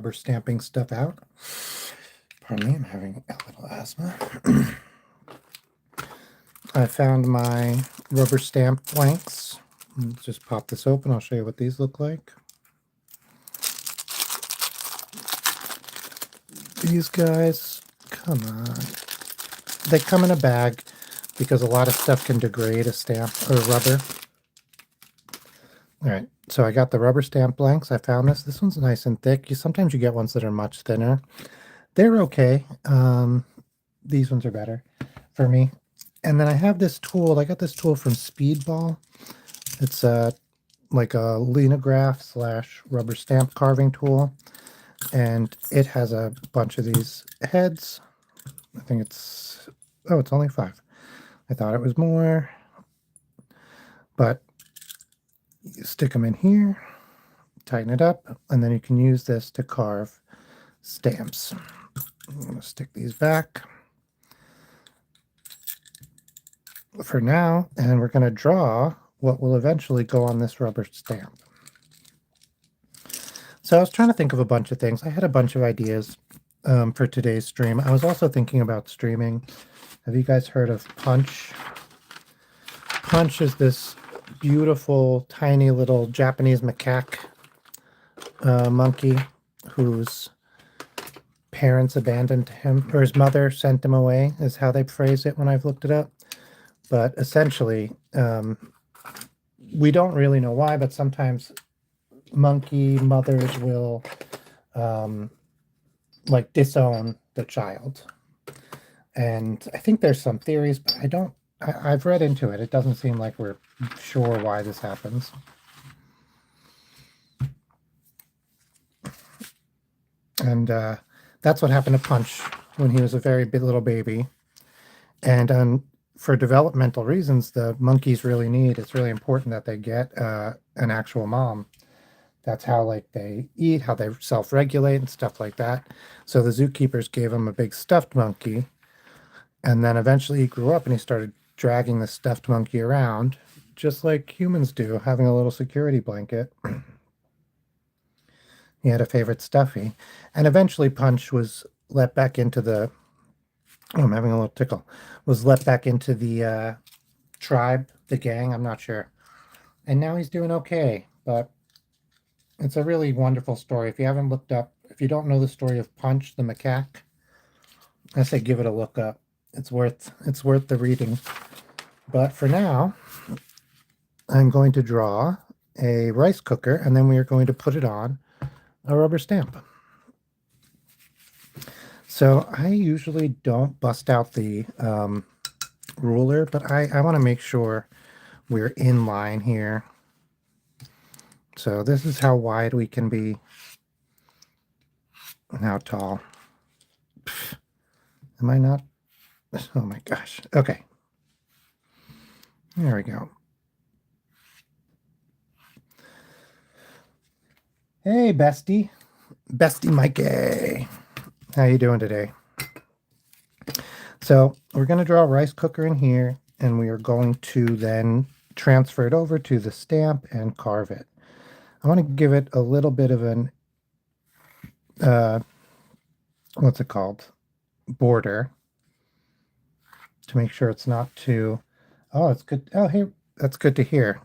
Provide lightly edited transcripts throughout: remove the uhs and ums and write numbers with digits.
rubber stamping stuff out. Pardon me, I'm having a little asthma. I found my rubber stamp blanks. Let's just pop this open. I'll show you what these look like. These guys, come on. They come in a bag because a lot of stuff can degrade a stamp or rubber. All right, so I got the rubber stamp blanks. I found this. This one's nice and thick. Sometimes you get ones that are much thinner. They're okay. These ones are better for me. And then I have this tool. I got this tool from Speedball. It's like a linograph / rubber stamp carving tool. And it has a bunch of these heads. I think it's, oh, it's only 5. I thought it was more. But you stick them in here, tighten it up, and then you can use this to carve stamps. I'm going to stick these back for now, and we're going to draw what will eventually go on this rubber stamp. So I was trying to think of a bunch of things. I had a bunch of ideas for today's stream. I was also thinking about streaming. Have you guys heard of Punch? Punch is this beautiful, tiny little Japanese macaque monkey whose parents abandoned him, or his mother sent him away, is how they phrase it when I've looked it up. But essentially, we don't really know why, but sometimes monkey mothers will like disown the child. And I think there's some theories, but I've read into it. It doesn't seem like we're sure why this happens. And that's what happened to Punch when he was a very big little baby. And for developmental reasons, the monkeys really need, it's really important that they get an actual mom. That's how like they eat, how they self-regulate and stuff like that. So the zookeepers gave him a big stuffed monkey. And then eventually he grew up and he started dragging the stuffed monkey around, just like humans do, having a little security blanket. He had a favorite stuffy. And eventually Punch was let back into the, oh, I'm having a little tickle, was let back into the tribe, the gang, I'm not sure. And now he's doing okay, but it's a really wonderful story. If you haven't looked up, if you don't know the story of Punch the macaque, I say give it a look up. It's worth the reading. But for now, I'm going to draw a rice cooker, and then we are going to put it on a rubber stamp. So I usually don't bust out the ruler, but I want to make sure we're in line here. So this is how wide we can be and how tall. Am I not? Oh my gosh. Okay. There we go. Hey, bestie. Bestie Mikey. How you doing today? So we're going to draw a rice cooker in here, and we are going to then transfer it over to the stamp and carve it. I want to give it a little bit of an, what's it called? Border. To make sure it's not too, oh, it's good. Oh, hey, that's good to hear.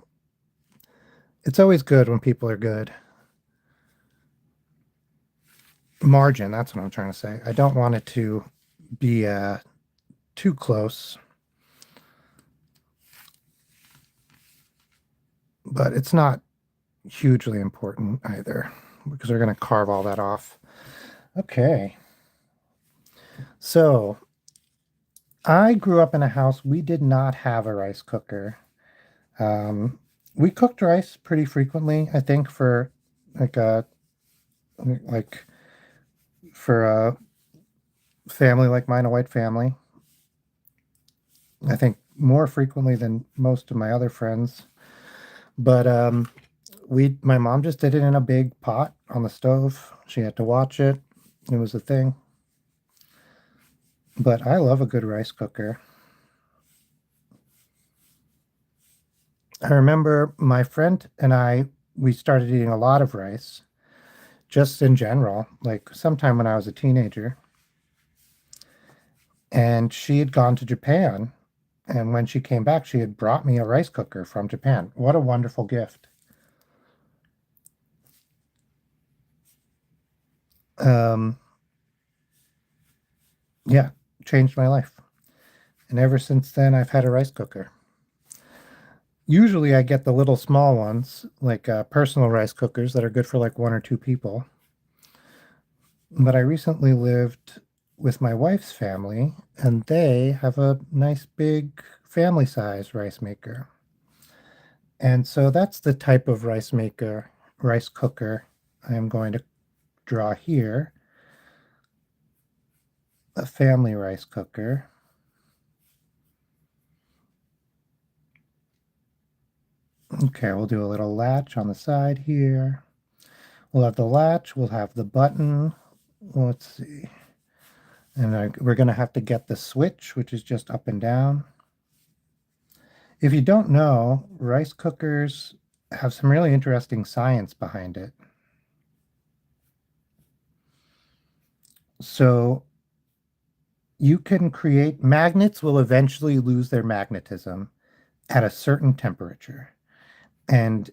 It's always good when people are good. Margin, that's what I'm trying to say. I don't want it to be too close. But it's not hugely important either, because we're going to carve all that off. Okay. So I grew up in a house, we did not have a rice cooker. We cooked rice pretty frequently, I think, for for a family like mine, a white family. I think more frequently than most of my other friends. But my mom just did it in a big pot on the stove. She had to watch it. It was a thing. But I love a good rice cooker. I remember my friend and I, we started eating a lot of rice just in general, like sometime when I was a teenager. And she had gone to Japan. And when she came back, she had brought me a rice cooker from Japan. What a wonderful gift. Um, yeah, changed my life. And ever since then, I've had a rice cooker. Usually, I get the little small ones, like personal rice cookers that are good for like one or two people. But I recently lived with my wife's family, and they have a nice big family size rice maker. And so that's the type of rice cooker I am going to draw here. A family rice cooker. Okay, we'll do a little latch on the side here. We'll have the latch, we'll have the button. Let's see. And we're going to have to get the switch, which is just up and down. If you don't know, rice cookers have some really interesting science behind it. So you can create magnets will eventually lose their magnetism at a certain temperature. And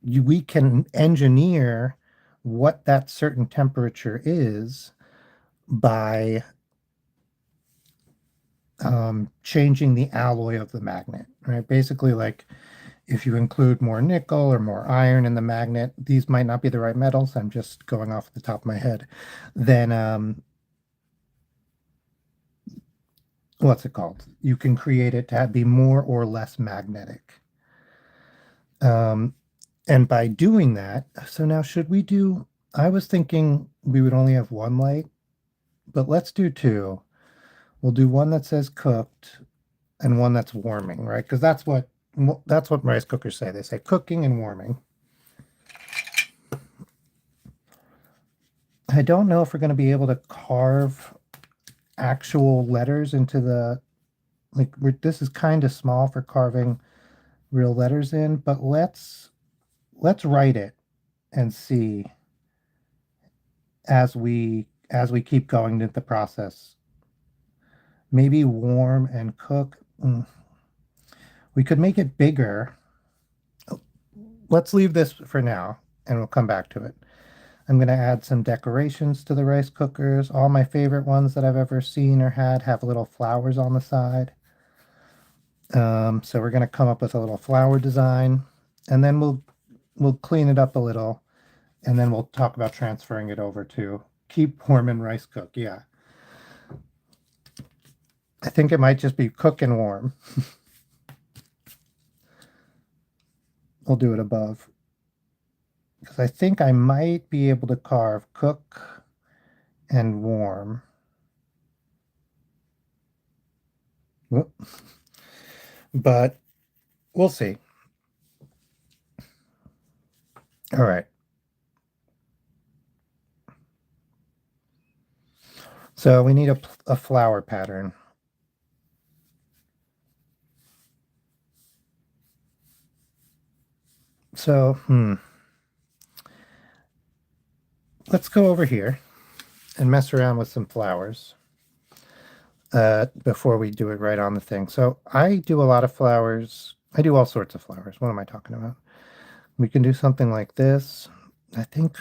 we can engineer what that certain temperature is by changing the alloy of the magnet, right? Basically, like if you include more nickel or more iron in the magnet, these might not be the right metals. I'm just going off the top of my head. Then, what's it called? You can create it to be more or less magnetic. Um, and by doing that, so now should we do, I was thinking we would only have one light, but let's do two. We'll do one that says cooked and one that's warming, right? Because that's what rice cookers say. They say cooking and warming. I don't know if we're going to be able to carve actual letters into the this is kind of small for carving real letters in, but let's write it and see as we keep going into the process. Maybe warm and cook. We could make it bigger. Let's leave this for now and we'll come back to it. I'm going to add some decorations to the rice cookers. All my favorite ones that I've ever seen or had have little flowers on the side. So we're going to come up with a little flower design, and then we'll clean it up a little, and then we'll talk about transferring it over to keep warm and rice cook. Yeah. I think it might just be cook and warm. We'll do it above. Because I think I might be able to carve cook and warm. Whoop. But we'll see. All right. So we need a flower pattern. So, let's go over here and mess around with some flowers before we do it right on the thing. So I do a lot of flowers. I do all sorts of flowers. What am I talking about? We can do something like this. I think,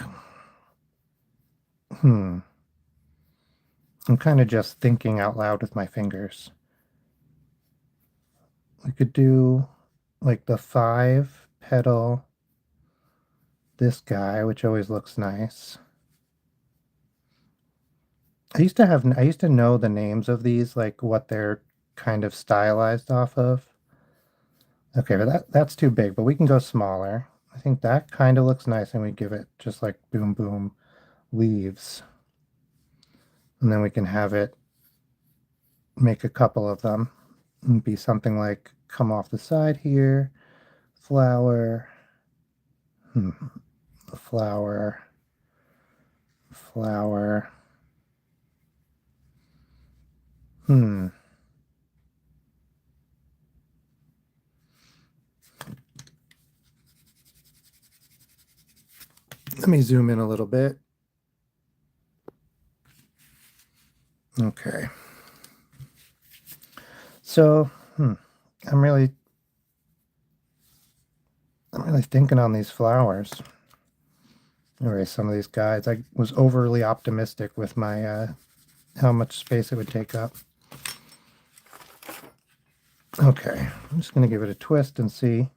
I'm kind of just thinking out loud with my fingers. We could do like the 5 petal, this guy, which always looks nice. I used to know the names of these, like what they're kind of stylized off of. Okay, but that's too big, but we can go smaller. I think that kind of looks nice, and we give it just like boom boom leaves. And then we can have it make a couple of them and be something like come off the side here, flower, flower, flower. Hmm. Let me zoom in a little bit. Okay. So, I'm really thinking on these flowers. Erase some of these guides. I was overly optimistic with my how much space it would take up. Okay, I'm just going to give it a twist and see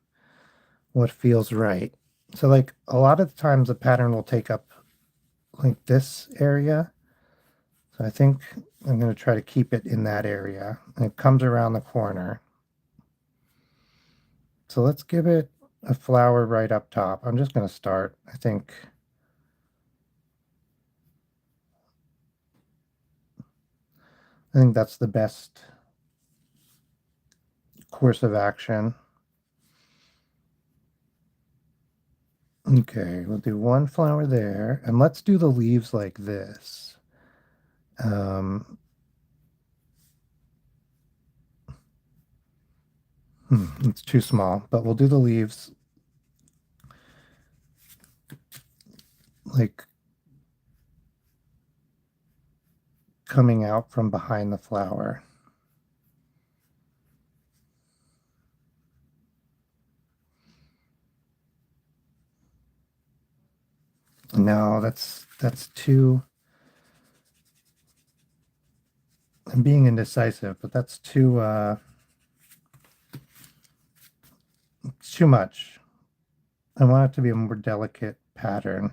what feels right. So like a lot of the times the pattern will take up like this area. So I think I'm going to try to keep it in that area. And it comes around the corner. So let's give it a flower right up top. I'm just going to start. I think that's the best course of action. Okay, we'll do one flower there, and let's do the leaves like this. It's too small, but we'll do the leaves like coming out from behind the flower. No, that's too. I'm being indecisive, but that's too. It's too much. I want it to be a more delicate pattern.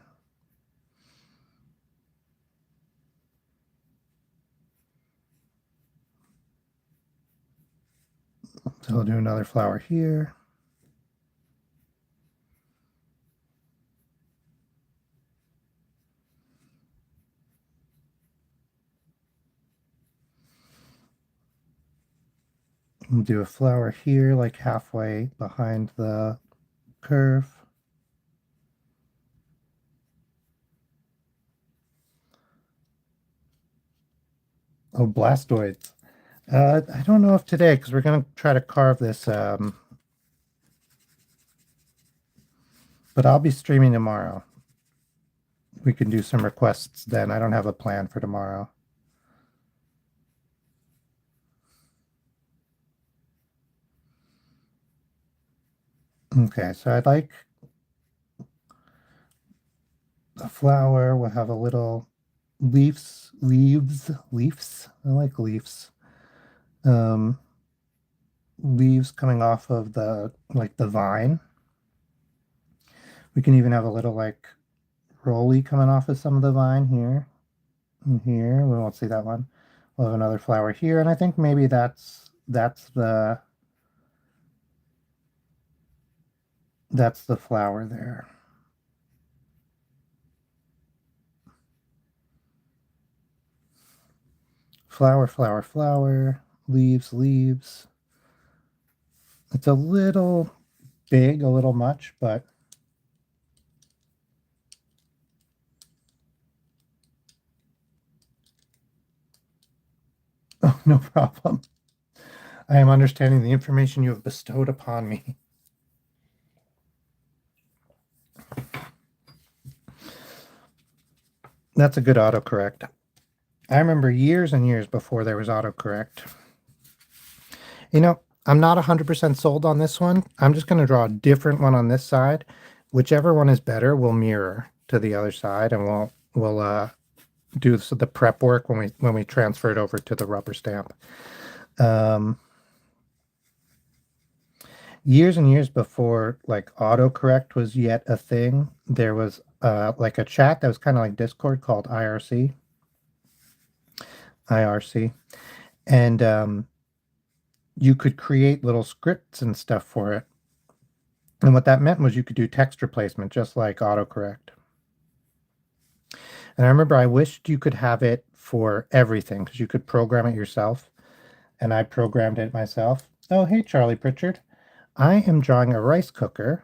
So I'll do another flower here. And do a flower here, like halfway behind the curve. Oh, blastoids. I don't know if today, because we're going to try to carve this, but I'll be streaming tomorrow. We can do some requests then. I don't have a plan for tomorrow. Okay, so I'd like a flower. We'll have a little leaves. I like leaves. Um, leaves coming off of the vine. We can even have a little like roly coming off of some of the vine here and here. We won't see that one. We'll have another flower here, and I think maybe that's the flower there. Flower, flower, flower, leaves. It's a little big, a little much, but oh, no problem. I am understanding the information you have bestowed upon me. That's a good autocorrect. I remember years and years before there was autocorrect. You know, I'm not 100% sold on this one. I'm just going to draw a different one on this side. Whichever one is better, we'll mirror to the other side, and we'll do the prep work when we transfer it over to the rubber stamp. Years and years before like autocorrect was yet a thing, there was like a chat that was kind of like Discord called IRC, and you could create little scripts and stuff for it. And what that meant was you could do text replacement just like autocorrect. And I remember I wished you could have it for everything because you could program it yourself. And I programmed it myself. Oh, hey, Charlie Pritchard. I am drawing a rice cooker,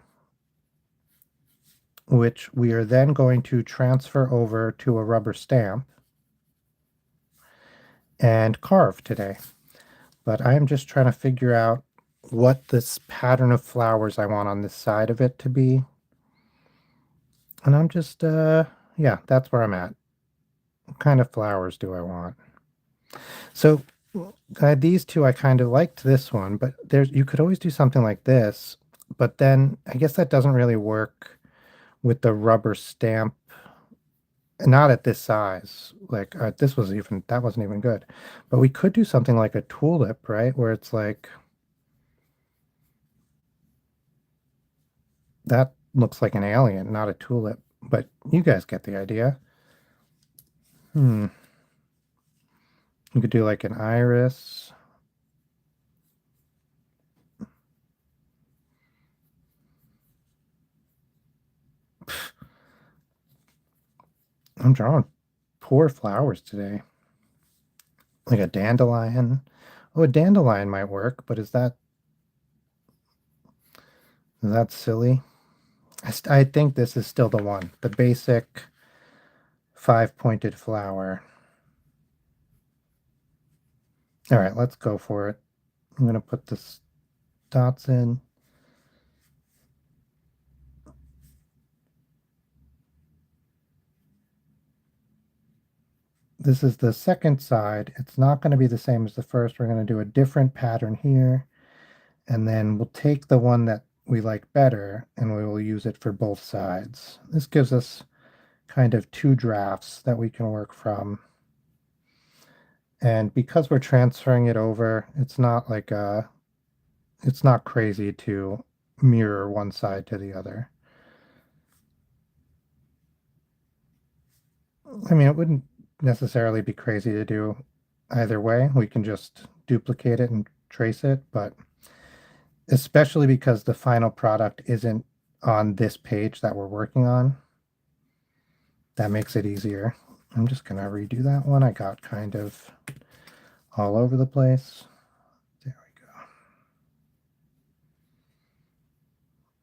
which we are then going to transfer over to a rubber stamp and carve today. But I am just trying to figure out what this pattern of flowers I want on this side of it to be. And I'm just, yeah, that's where I'm at. What kind of flowers do I want? So these two, I kind of liked this one, but there's you could always do something like this, but then I guess that doesn't really work with the rubber stamp. Not at this size. Like this was even that wasn't even good. But we could do something like a tulip, right? Where it's like that looks like an alien, not a tulip. But you guys get the idea. Hmm. You could do like an iris. I'm drawing poor flowers today. Like a dandelion. Oh, a dandelion might work, but is that silly? I think this is still the one. The basic five-pointed flower. All right, let's go for it. I'm gonna put the dots in. This is the second side. It's not going to be the same as the first. We're going to do a different pattern here. And then we'll take the one that we like better and we will use it for both sides. This gives us kind of two drafts that we can work from. And because we're transferring it over, it's not crazy to mirror one side to the other. I mean, it wouldn't necessarily be crazy to do either way. We can just duplicate it and trace it, but especially because the final product isn't on this page that we're working on, that makes it easier. I'm just going to redo that one. I got kind of all over the place. There we go.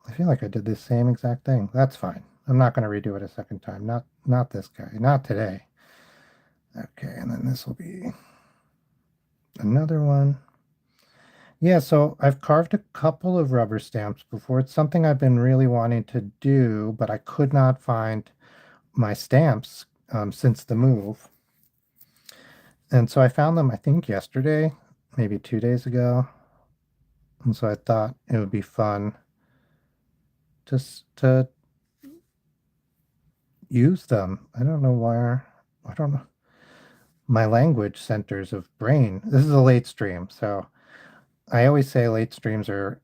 I feel like I did the same exact thing. That's fine. I'm not going to redo it a second time. Not this guy. Not today. Okay, and then this will be another one. Yeah, so I've carved a couple of rubber stamps before. It's something I've been really wanting to do, but I could not find my stamps since the move. And so I found them, I think, yesterday, maybe 2 days ago. And so I thought it would be fun just to use them. I don't know where, I don't know. My language centers of brain. This is a late stream, so I always say late streams are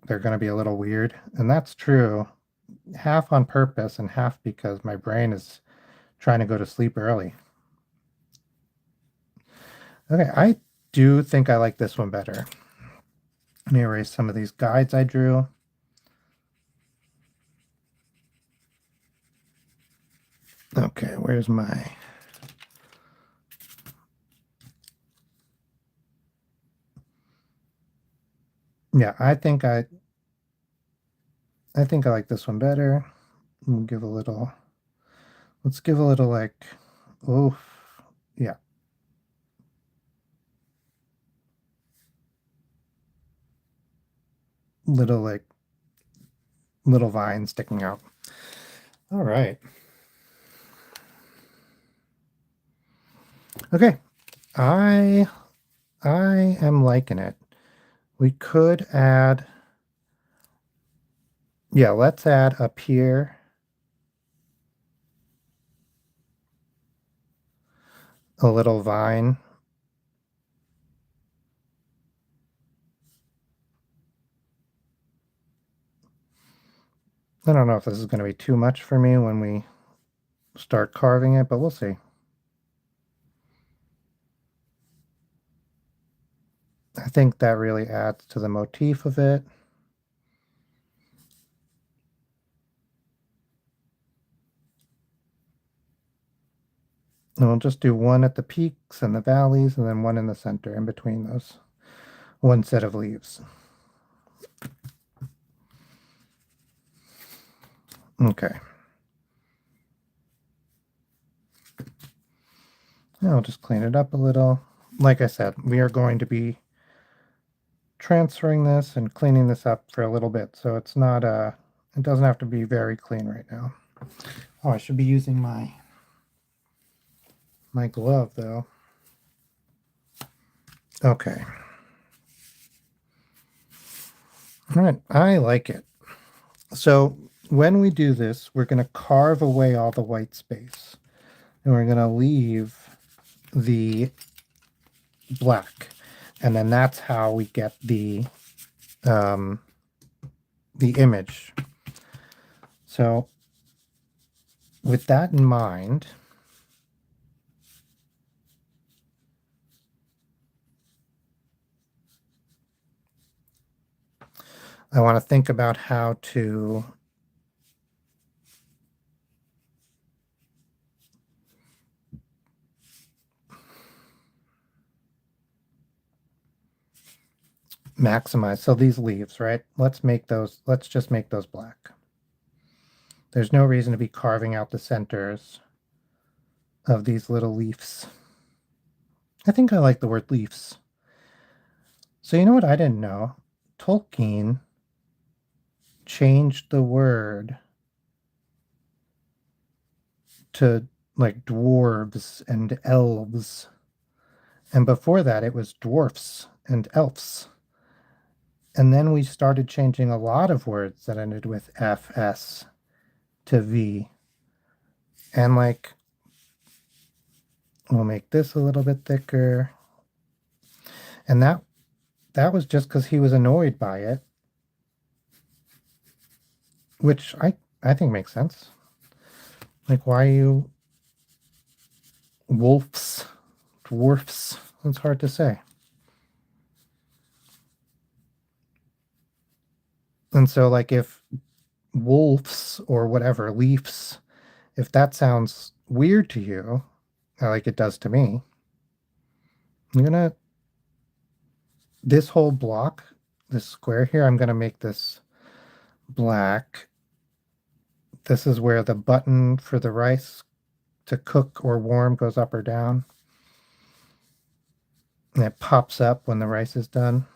they're going to be a little weird. And that's true, half on purpose and half because my brain is trying to go to sleep early. Okay, I do think I like this one better. Let me erase some of these guides I drew. Okay, where's my... Yeah, I think I like this one better. We'll give a little, let's give a little like, oh, yeah. Little like, little vine sticking out. All right. Okay. I, I am liking it. We could add, yeah, let's add up here a little vine. I don't know if this is going to be too much for me when we start carving it, but we'll see. I think that really adds to the motif of it. And we'll just do one at the peaks and the valleys, and then one in the center in between those. One set of leaves. Okay. Now I'll just clean it up a little. Like I said, we are going to be transferring this and cleaning this up for a little bit, so it's not it doesn't have to be very clean right now. Oh, I should be using my glove though. Okay. All right, I like it. So when we do this, we're going to carve away all the white space and we're going to leave the black. And then that's how we get the image. So with that in mind, I want to think about how to maximize. So these leaves, right? Let's just make those black. There's no reason to be carving out the centers of these little leaves. I think I like the word leaves. So you know what I didn't know? Tolkien changed the word to like dwarves and elves. And before that, it was dwarfs and elves. And then we started changing a lot of words that ended with FS to V. And like, we'll make this a little bit thicker. And that was just because he was annoyed by it, which I think makes sense. Like, why you wolves, dwarfs? It's hard to say. And so, like, if wolves or whatever, leafs, if that sounds weird to you, like it does to me, I'm gonna, this whole block, this square here, I'm gonna make this black. This is where the button for the rice to cook or warm goes up or down. And it pops up when the rice is done.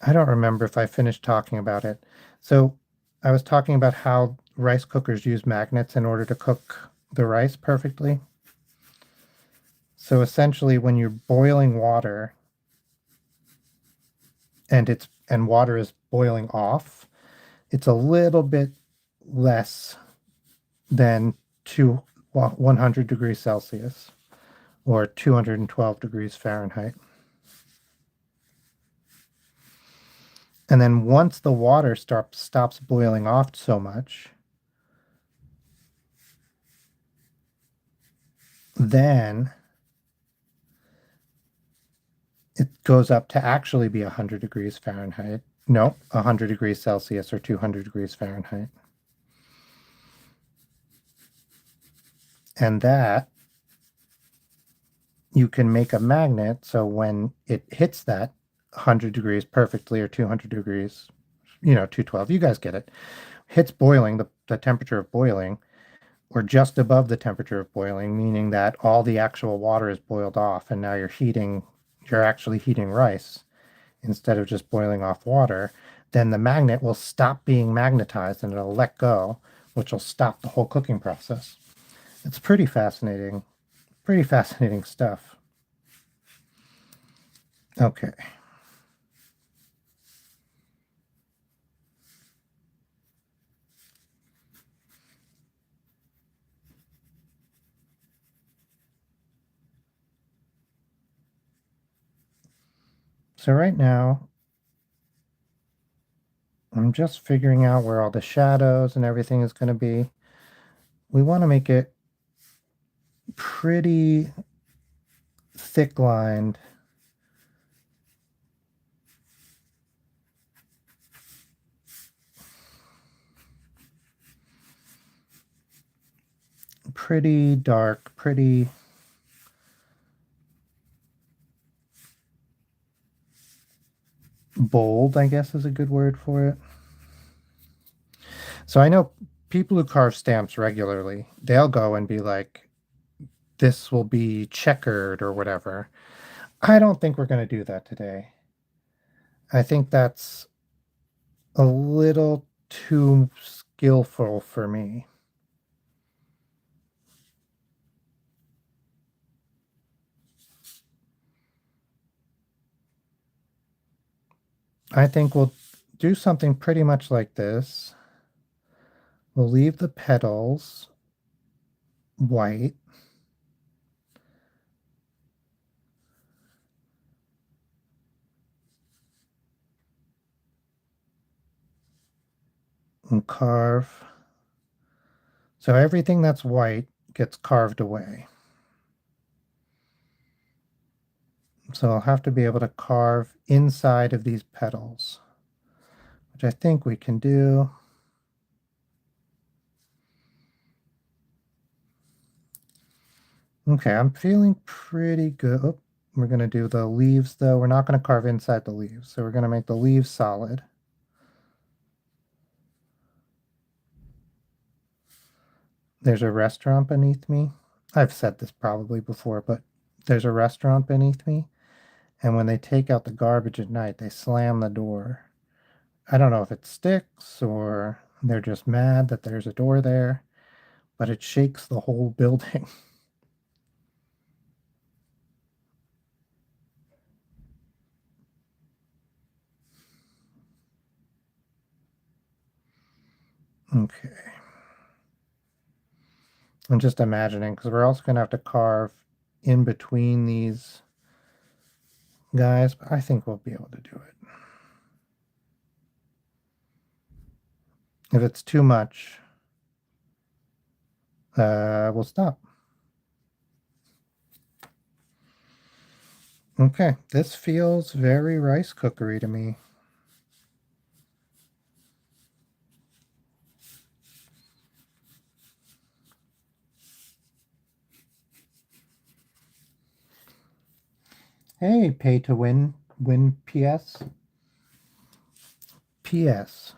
I don't remember if I finished talking about it. So I was talking about how rice cookers use magnets in order to cook the rice perfectly. So essentially when you're boiling water and water is boiling off, it's a little bit less than 100 degrees Celsius or 212 degrees Fahrenheit. And then once the water stops boiling off so much, then it goes up to actually be 100 degrees Fahrenheit. No, 100 degrees Celsius or 200 degrees Fahrenheit. And that you can make a magnet so when it hits that 100 degrees perfectly or 200 degrees, 212, you guys get it, hits boiling, the temperature of boiling, or just above the temperature of boiling, meaning that all the actual water is boiled off and now you're actually heating rice instead of just boiling off water, then the magnet will stop being magnetized and it'll let go, which will stop the whole cooking process. It's pretty fascinating stuff. Okay. So right now, I'm just figuring out where all the shadows and everything is going to be. We want to make it pretty thick lined. Pretty dark, pretty bold, I guess is a good word for it. So I know people who carve stamps regularly, they'll go and be like, this will be checkered or whatever. I don't think we're going to do that today. I think that's a little too skillful for me. I think we'll do something pretty much like this. We'll leave the petals white. And carve. So everything that's white gets carved away. So I'll have to be able to carve inside of these petals, which I think we can do. Okay, I'm feeling pretty good. Oh, we're going to do the leaves, though. We're not going to carve inside the leaves, so we're going to make the leaves solid. There's a restaurant beneath me. I've said this probably before, but there's a restaurant beneath me, and when they take out the garbage at night, they slam the door. I don't know if it sticks or they're just mad that there's a door there, but it shakes the whole building. Okay. I'm just imagining, because we're also going to have to carve in between these guys, but I think we'll be able to do it. If it's too much, we'll stop. Okay, this feels very rice cookery to me. Hey, pay to win PS. PS.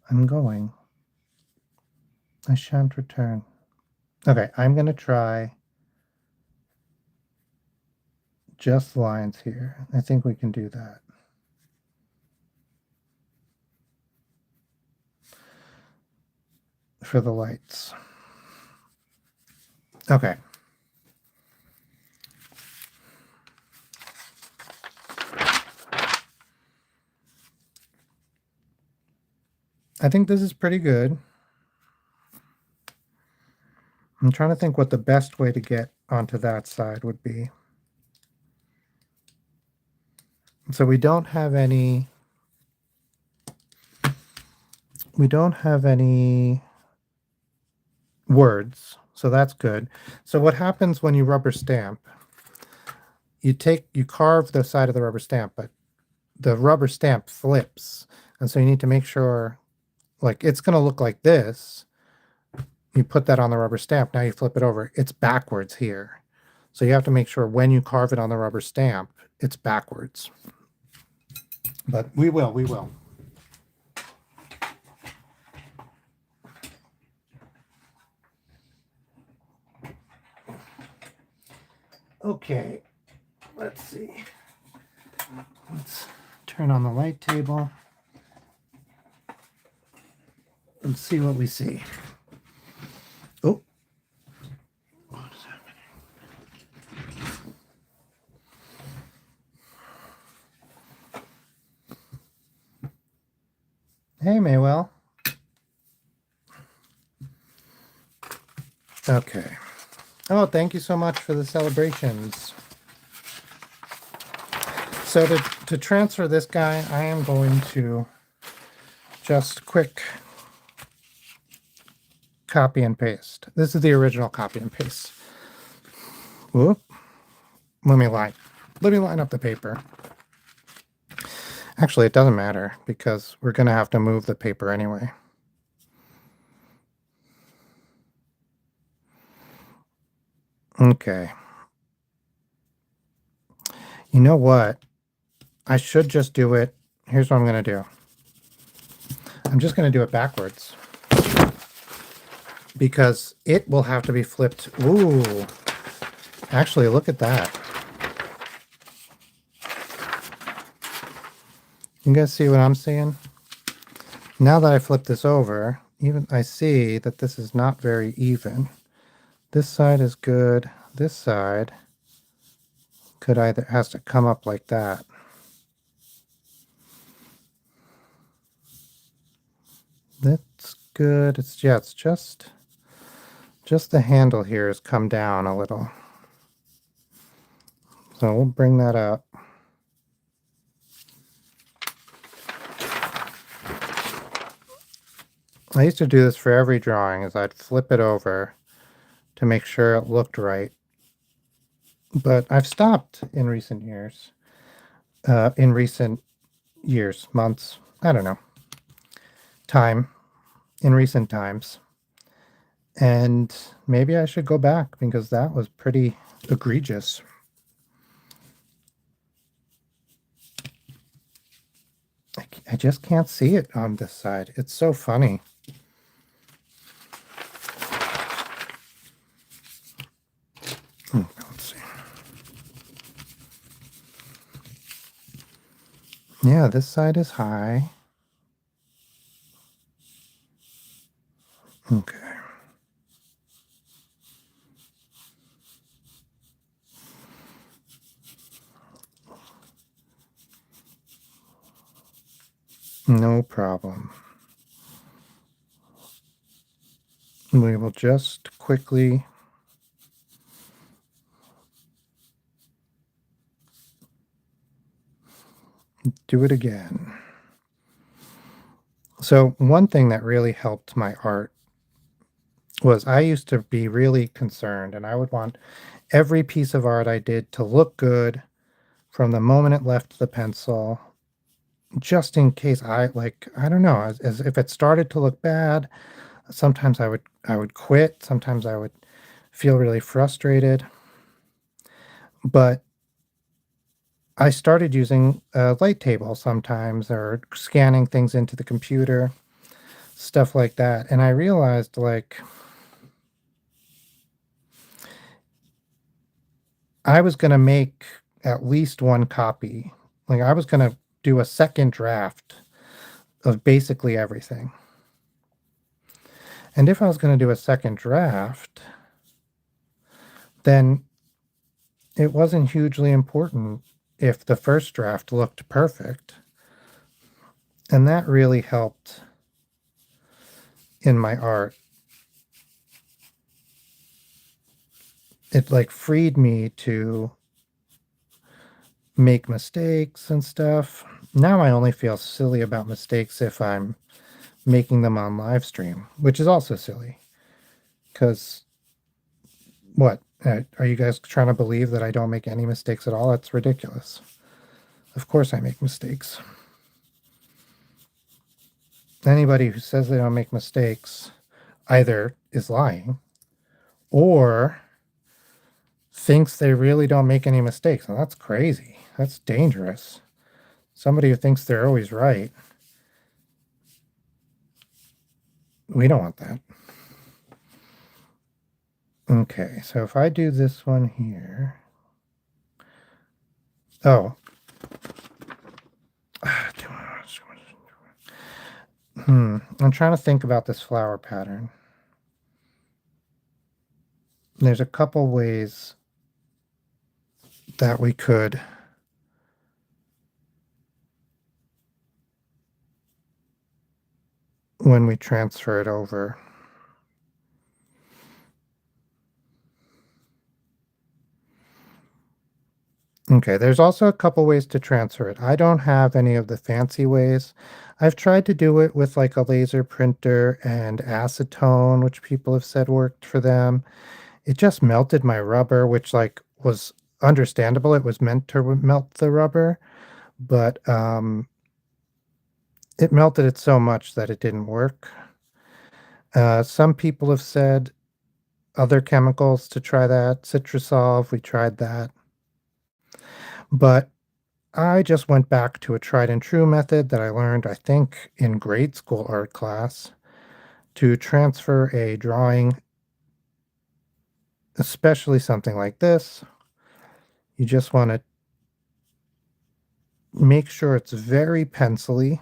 I'm going. I shan't return. Okay, I'm going to try just lines here. I think we can do that. For the lights. Okay. I think this is pretty good. I'm trying to think what the best way to get onto that side would be. So we don't have any words, so that's good. So what happens when you rubber stamp, you carve the side of the rubber stamp, but the rubber stamp flips. And so you need to make sure, like, it's going to look like this. You put that on the rubber stamp. Now you flip it over. It's backwards here. So you have to make sure when you carve it on the rubber stamp, it's backwards. But we will. Okay, let's see. Let's turn on the light table and see what we see. Oh, what is happening? Hey, Maywell. Okay. Oh, thank you so much for the celebrations. So to transfer this guy, I am going to just quick copy and paste. This is the original copy and paste. Whoop. Let me line up the paper. Actually, it doesn't matter because we're going to have to move the paper anyway. Okay. You know what? I should just do it. Here's what I'm going to do. I'm just going to do it backwards. Because it will have to be flipped. Ooh. Actually, look at that. You guys see what I'm seeing? Now that I flip this over, even I see that this is not very even. This side is good. This side has to come up like that. That's good. It's just the handle here has come down a little. So we'll bring that up. I used to do this for every drawing, is I'd flip it over to make sure it looked right. But I've stopped in recent years. Months, I don't know, in recent times. And maybe I should go back because that was pretty egregious. I just can't see it on this side. It's so funny. Let's see. Yeah, this side is high. Okay. No problem. We will just quickly do it again. So one thing that really helped my art was I used to be really concerned, and I would want every piece of art I did to look good from the moment it left the pencil, just in case I don't know, as if it started to look bad, sometimes I would quit, sometimes I would feel really frustrated. But I started using a light table sometimes or scanning things into the computer, stuff like that. And I realized I was going to make at least one copy. Like I was going to do a second draft of basically everything. And if I was going to do a second draft, then it wasn't hugely important if the first draft looked perfect. And that really helped in my art. It freed me to make mistakes and stuff. Now I only feel silly about mistakes if I'm making them on live stream, which is also silly. Because what? Are you guys trying to believe that I don't make any mistakes at all? That's ridiculous. Of course I make mistakes. Anybody who says they don't make mistakes either is lying or thinks they really don't make any mistakes. Now that's crazy. That's dangerous. Somebody who thinks they're always right. We don't want that. Okay, so if I do this one here. Oh. I'm trying to think about this flower pattern. There's a couple ways that we could when we transfer it over. Okay, there's also a couple ways to transfer it. I don't have any of the fancy ways. I've tried to do it with like a laser printer and acetone, which people have said worked for them. It just melted my rubber, which was understandable. It was meant to melt the rubber, but it melted it so much that it didn't work. Some people have said other chemicals to try that. Citrusolve, we tried that. But I just went back to a tried and true method that I learned, I think, in grade school art class to transfer a drawing, especially something like this. You just want to make sure it's very pencily.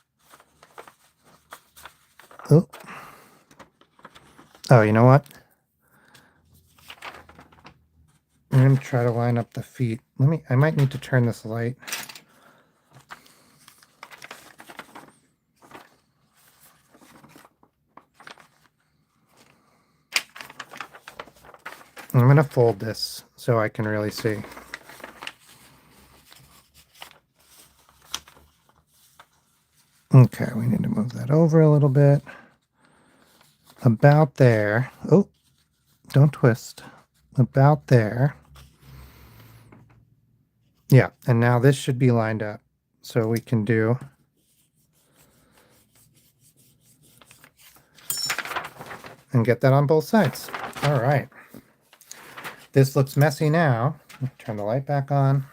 Oh, oh, you know what? I'm going to try to line up the feet. I might need to turn this light. I'm going to fold this so I can really see. Okay, we need to move that over a little bit. About there. Oh, don't twist. About there. Yeah, and now this should be lined up. So we can do and get that on both sides. All right. This looks messy now. Turn the light back on.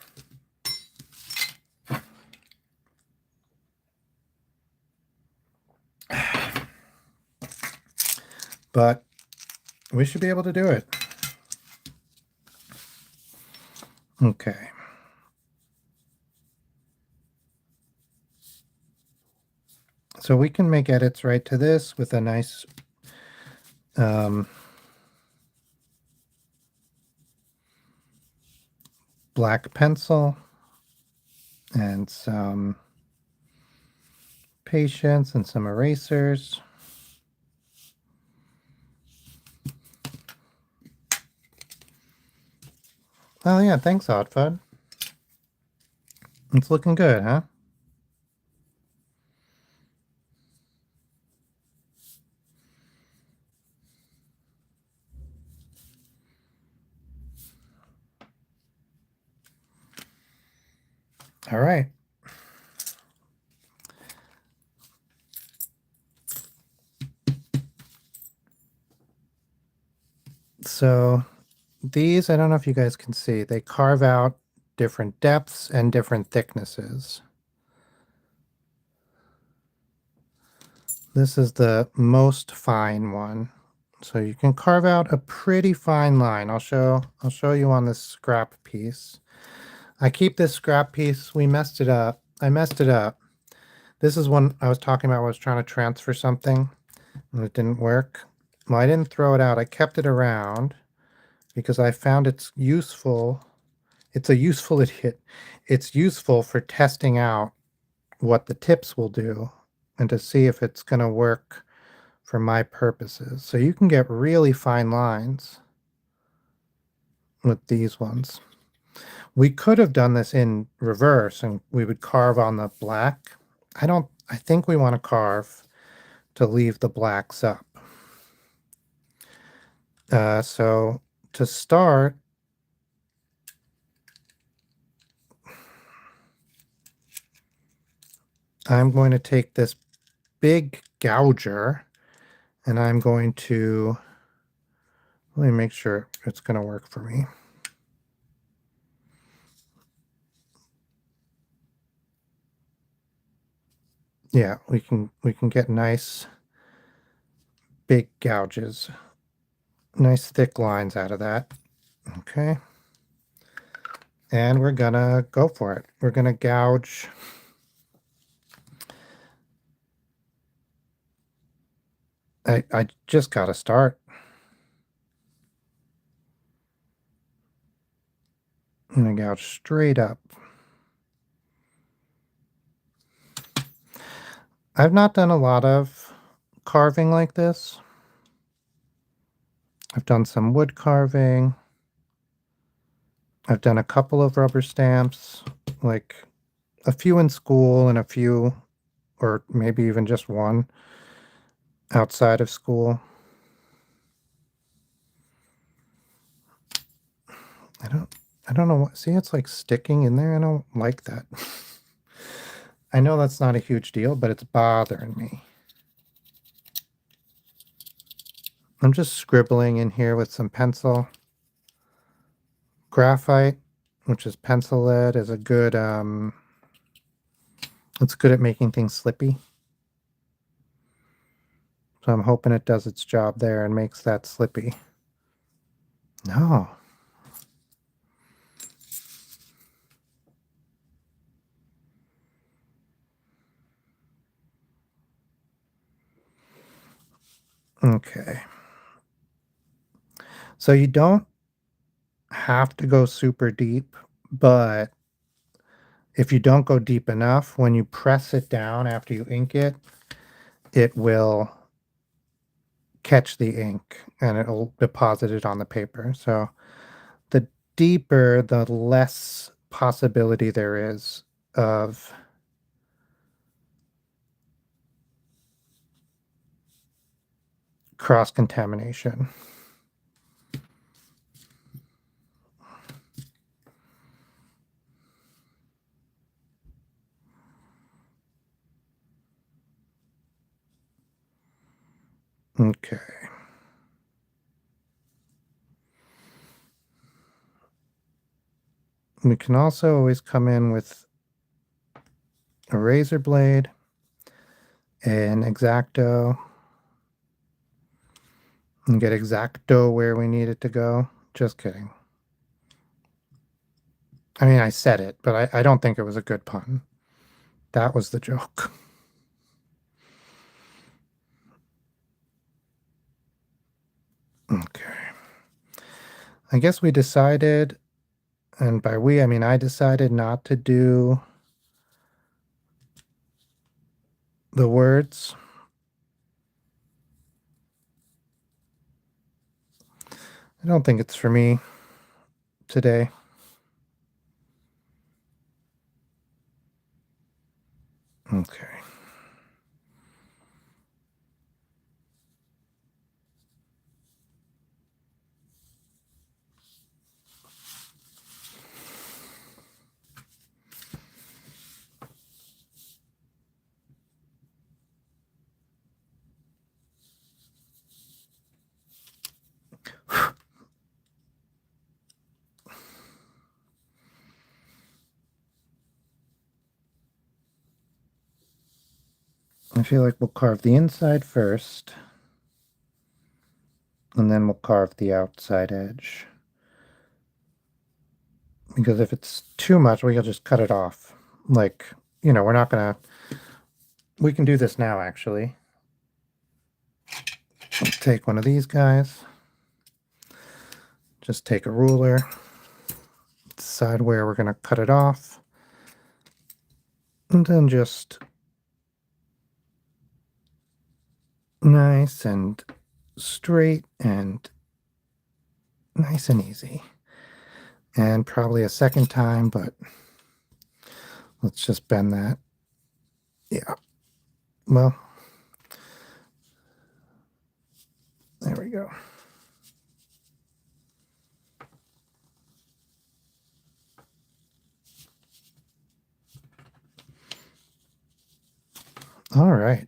But we should be able to do it. Okay. So we can make edits right to this with a nice black pencil and some patience and some erasers. Oh yeah, thanks, Oddfud. It's looking good, huh? All right. So these, I don't know if you guys can see, they carve out different depths and different thicknesses. This is the most fine one. So you can carve out a pretty fine line. I'll show you on this scrap piece. I keep this scrap piece. We messed it up. I messed it up. This is one I was talking about. I was trying to transfer something and it didn't work. Well, I didn't throw it out. I kept it around because I found it's useful. It's a useful idiot. It's useful for testing out what the tips will do and to see if it's going to work for my purposes. So you can get really fine lines with these ones. We could have done this in reverse and we would carve on the black. I think we want to carve to leave the blacks up. So to start, I'm going to take this big gouger and I'm going to, let me make sure it's going to work for me. Yeah, we can get nice big gouges, nice thick lines out of that. Okay. And we're gonna go for it. We're gonna gouge. I just gotta start. I'm gonna gouge straight up. I've not done a lot of carving like this. I've done some wood carving. I've done a couple of rubber stamps, like a few in school and a few, or maybe even just one outside of school. I don't know what, see, it's like sticking in there. I don't like that. I know that's not a huge deal, but it's bothering me. I'm just scribbling in here with some pencil. Graphite, which is pencil lead, is a good, it's good at making things slippy. So I'm hoping it does its job there and makes that slippy. No. Okay. So you don't have to go super deep, but if you don't go deep enough, when you press it down after you ink it, it will catch the ink and it'll deposit it on the paper. So the deeper, the less possibility there is of cross-contamination. Okay. We can also always come in with a razor blade, an X-Acto, and get X-Acto where we need it to go. Just kidding. I mean, I said it, but I don't think it was a good pun. That was the joke. Okay. I guess we decided, and by we, I mean I decided not to do the words. I don't think it's for me today. Okay. I feel like we'll carve the inside first, and then we'll carve the outside edge. Because if it's too much, we'll just cut it off. Like, we're not gonna... We can do this now, actually. Let's take one of these guys. Just take a ruler. Decide where we're gonna cut it off. And then just nice and straight and nice and easy. And probably a second time, but let's just bend that. Yeah. Well, there we go. All right.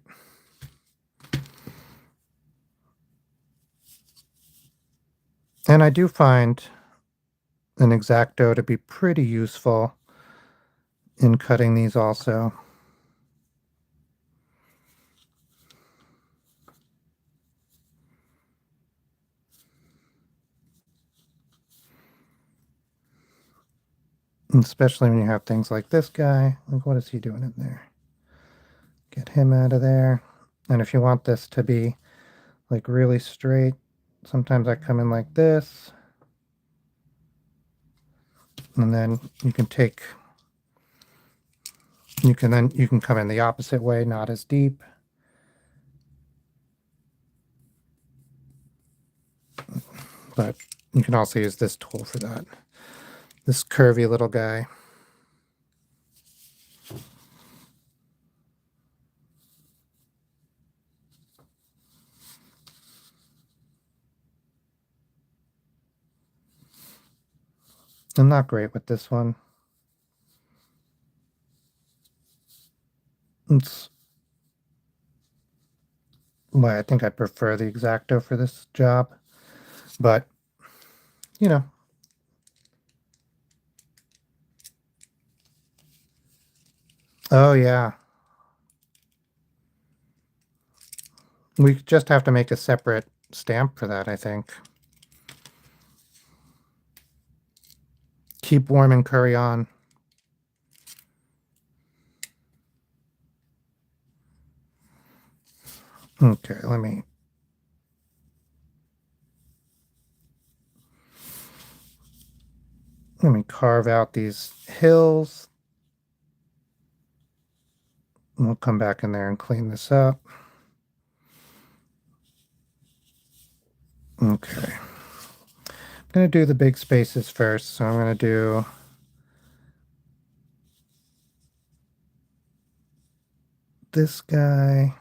And I do find an X-Acto to be pretty useful in cutting these also. Especially when you have things like this guy. Like, what is he doing in there? Get him out of there. And if you want this to be like really straight, sometimes I come in like this. And then you can come in the opposite way, not as deep. But you can also use this tool for that. This curvy little guy. I'm not great with this one. It's why I think I prefer the X-Acto for this job. But, Oh, yeah. We just have to make a separate stamp for that, I think. Keep warm and curry on. Okay, let me Let me carve out these hills. We'll come back in there and clean this up. Okay. I'm going to do the big spaces first. So I'm going to do this guy.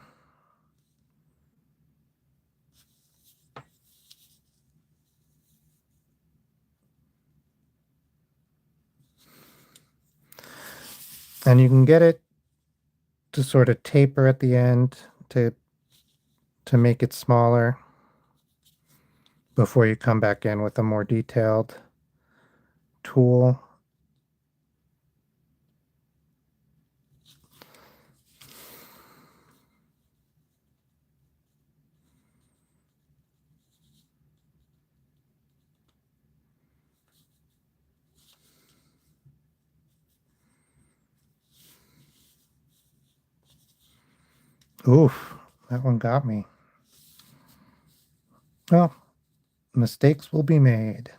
And you can get it to sort of taper at the end to make it smaller before you come back in with a more detailed tool. Oof, that one got me. Well, mistakes will be made.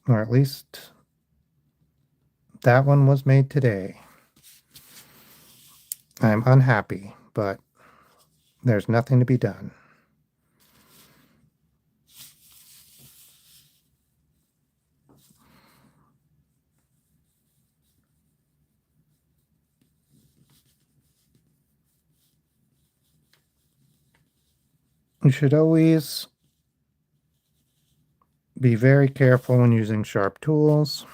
Or at least that one was made today. I'm unhappy, but there's nothing to be done. You should always be very careful when using sharp tools.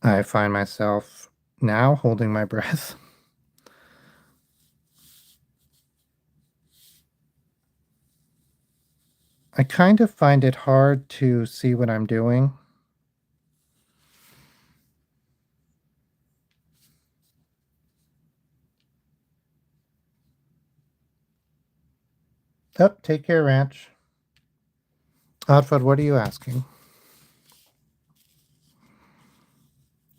I find myself now holding my breath. I kind of find it hard to see what I'm doing. Oh, take care, Ranch. Oddfud, what are you asking?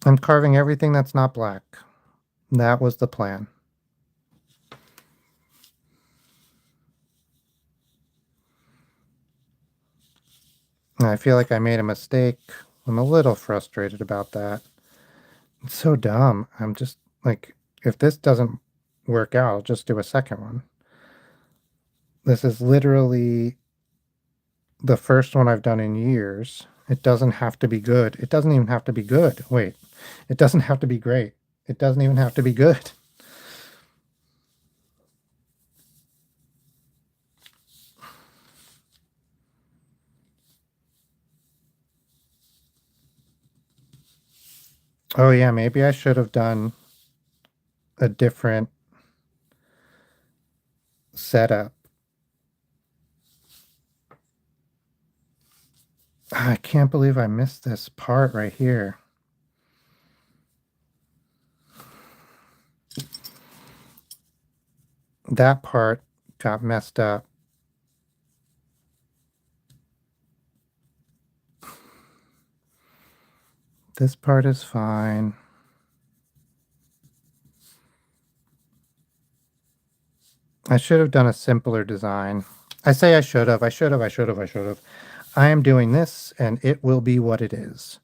I'm carving everything that's not black. That was the plan. I feel like I made a mistake. I'm a little frustrated about that. It's so dumb. I'm just like, if this doesn't work out, I'll just do a second one. This is literally the first one I've done in years. It doesn't have to be good. It doesn't even have to be good. Wait, it doesn't have to be great. It doesn't even have to be good. Oh yeah, maybe I should have done a different setup. I can't believe I missed this part right here. That part got messed up. This part is fine. I should have done a simpler design. I say I should have. I am doing this, and it will be what it is.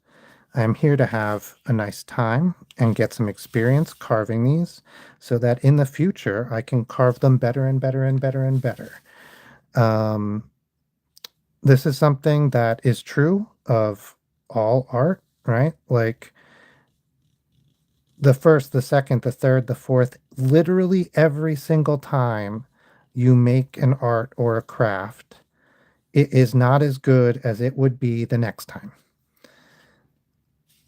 I am here to have a nice time and get some experience carving these so that in the future I can carve them better and better and better and better. This is something that is true of all art, right? Like the first, the second, the third, the fourth, literally every single time you make an art or a craft, it is not as good as it would be the next time.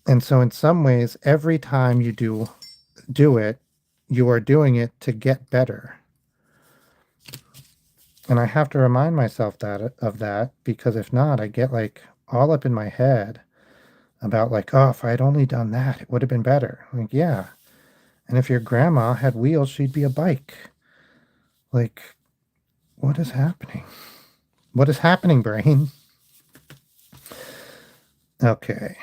And so in some ways, every time you do it, you are doing it to get better. And I have to remind myself that because if not, I get like all up in my head about like, oh, if I'd only done that, it would have been better. Like, yeah. And if your grandma had wheels, she'd be a bike. Like, what is happening? What is happening, brain? Okay.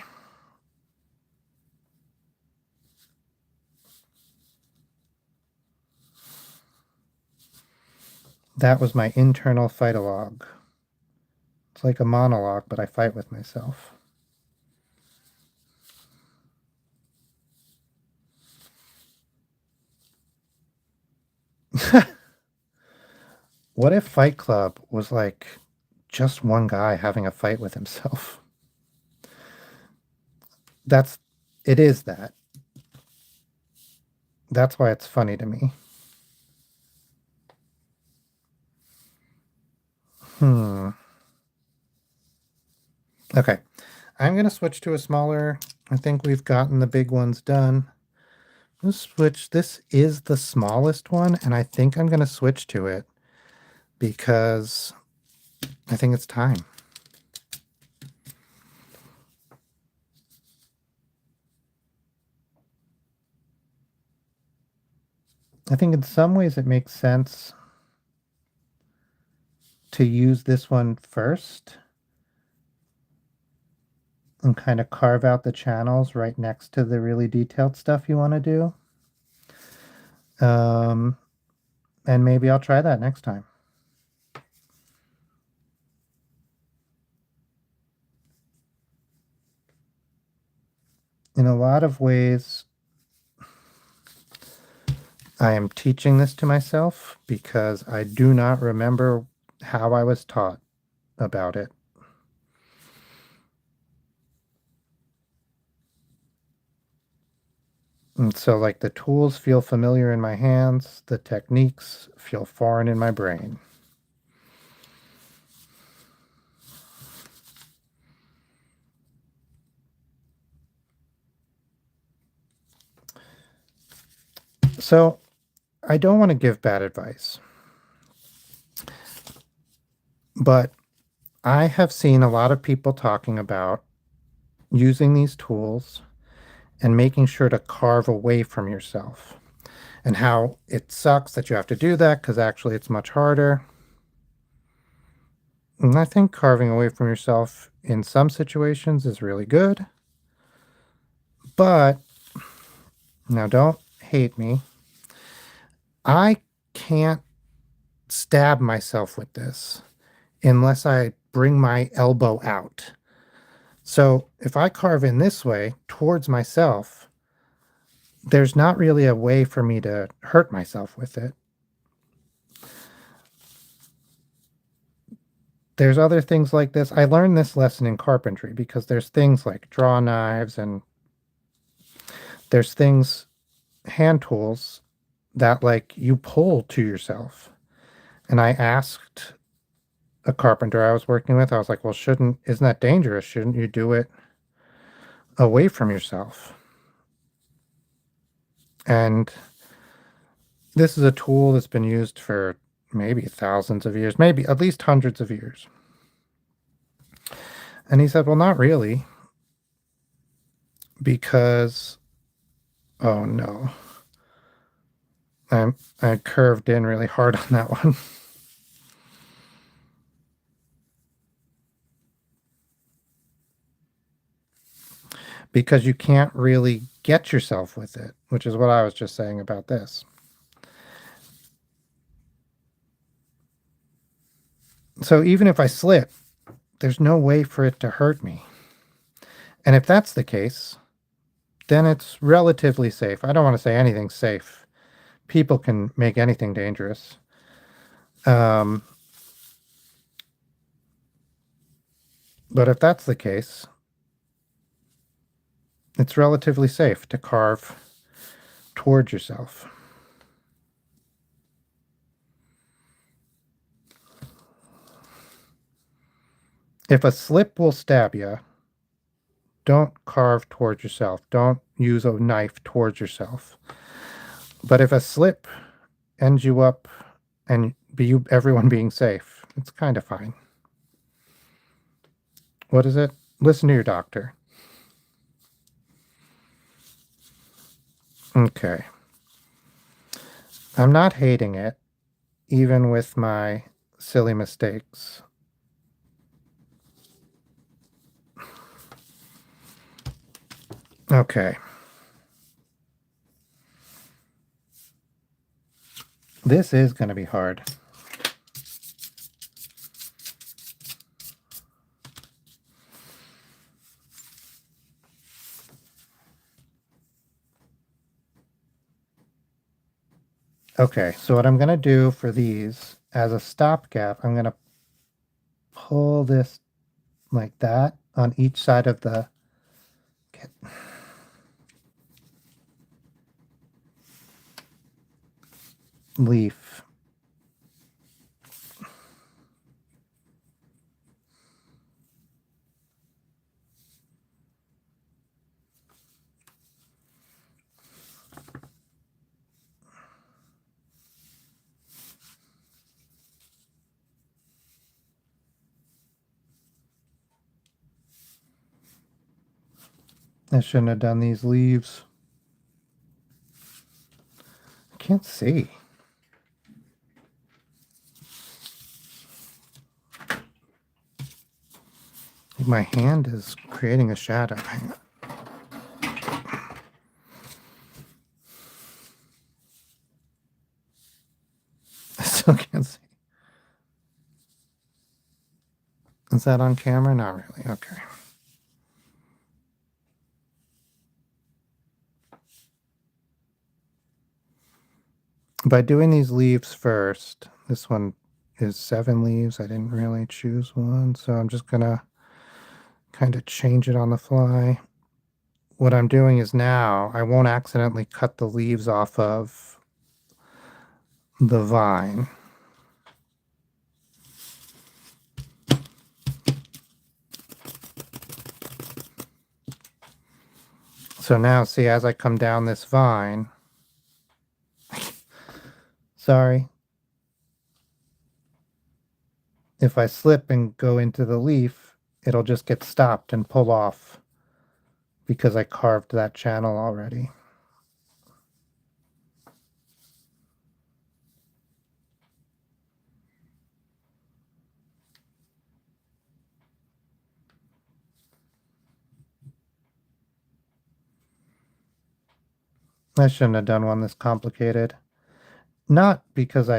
That was my internal fight-a-log. It's like a monologue, but I fight with myself. What if Fight Club was like just one guy having a fight with himself? That's it is that. That's why it's funny to me. Hmm. Okay. I'm going to switch to a smaller. I think we've gotten the big ones done. Let's switch. This is the smallest one, and I think I'm going to switch to it because I think it's time. I think in some ways it makes sense to use this one first and kind of carve out the channels right next to the really detailed stuff you want to do. And maybe I'll try that next time. In a lot of ways, I am teaching this to myself because I do not remember how I was taught about it. And so, like, the tools feel familiar in my hands, the techniques feel foreign in my brain. So, I don't want to give bad advice, but I have seen a lot of people talking about using these tools and making sure to carve away from yourself, and how it sucks that you have to do that because actually it's much harder. And I think carving away from yourself in some situations is really good. But now don't hate me. I can't stab myself with this unless I bring my elbow out. So if I carve in this way towards myself, there's not really a way for me to hurt myself with it. There's other things like this. I learned this lesson in carpentry because there's things like draw knives and there's things, hand tools, that like you pull to yourself. And I asked a carpenter I was working with, I was like, well, isn't that dangerous? Shouldn't you do it away from yourself? And this is a tool that's been used for maybe thousands of years, maybe at least hundreds of years. And he said, well, not really, because, oh no, I curved in really hard on that one. Because you can't really get yourself with it, which is what I was just saying about this. So even if I slip, there's no way for it to hurt me. And if that's the case, then it's relatively safe. I don't want to say anything's safe. People can make anything dangerous. But if that's the case, it's relatively safe to carve towards yourself. If a slip will stab you, don't carve towards yourself. Don't use a knife towards yourself. But if a slip ends you up and everyone being safe, it's kind of fine. What is it? Listen to your doctor. Okay. I'm not hating it, even with my silly mistakes. Okay. This is going to be hard. Okay, so what I'm going to do for these as a stopgap, I'm going to pull this like that on each side of the leaf. I shouldn't have done these leaves. I can't see. My hand is creating a shadow. Hang on. I still can't see. Is that on camera? Not really. Okay. By doing these leaves first, this one is 7 leaves. I didn't really choose one, so I'm just gonna kind of change it on the fly. What I'm doing is now I won't accidentally cut the leaves off of the vine. So now see, as I come down this vine, sorry, if I slip and go into the leaf, it'll just get stopped and pull off because I carved that channel already. I shouldn't have done one this complicated. Not because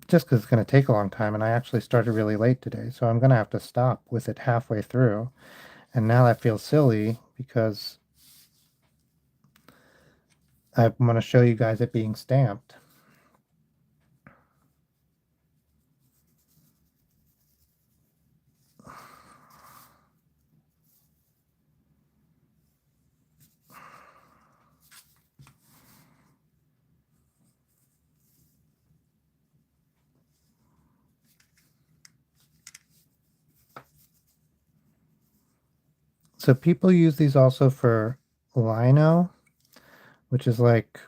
just because it's going to take a long time, and I actually started really late today, so I'm going to have to stop with it halfway through. And now that feels silly because I'm going to show you guys it being stamped. So people use these also for lino, which is like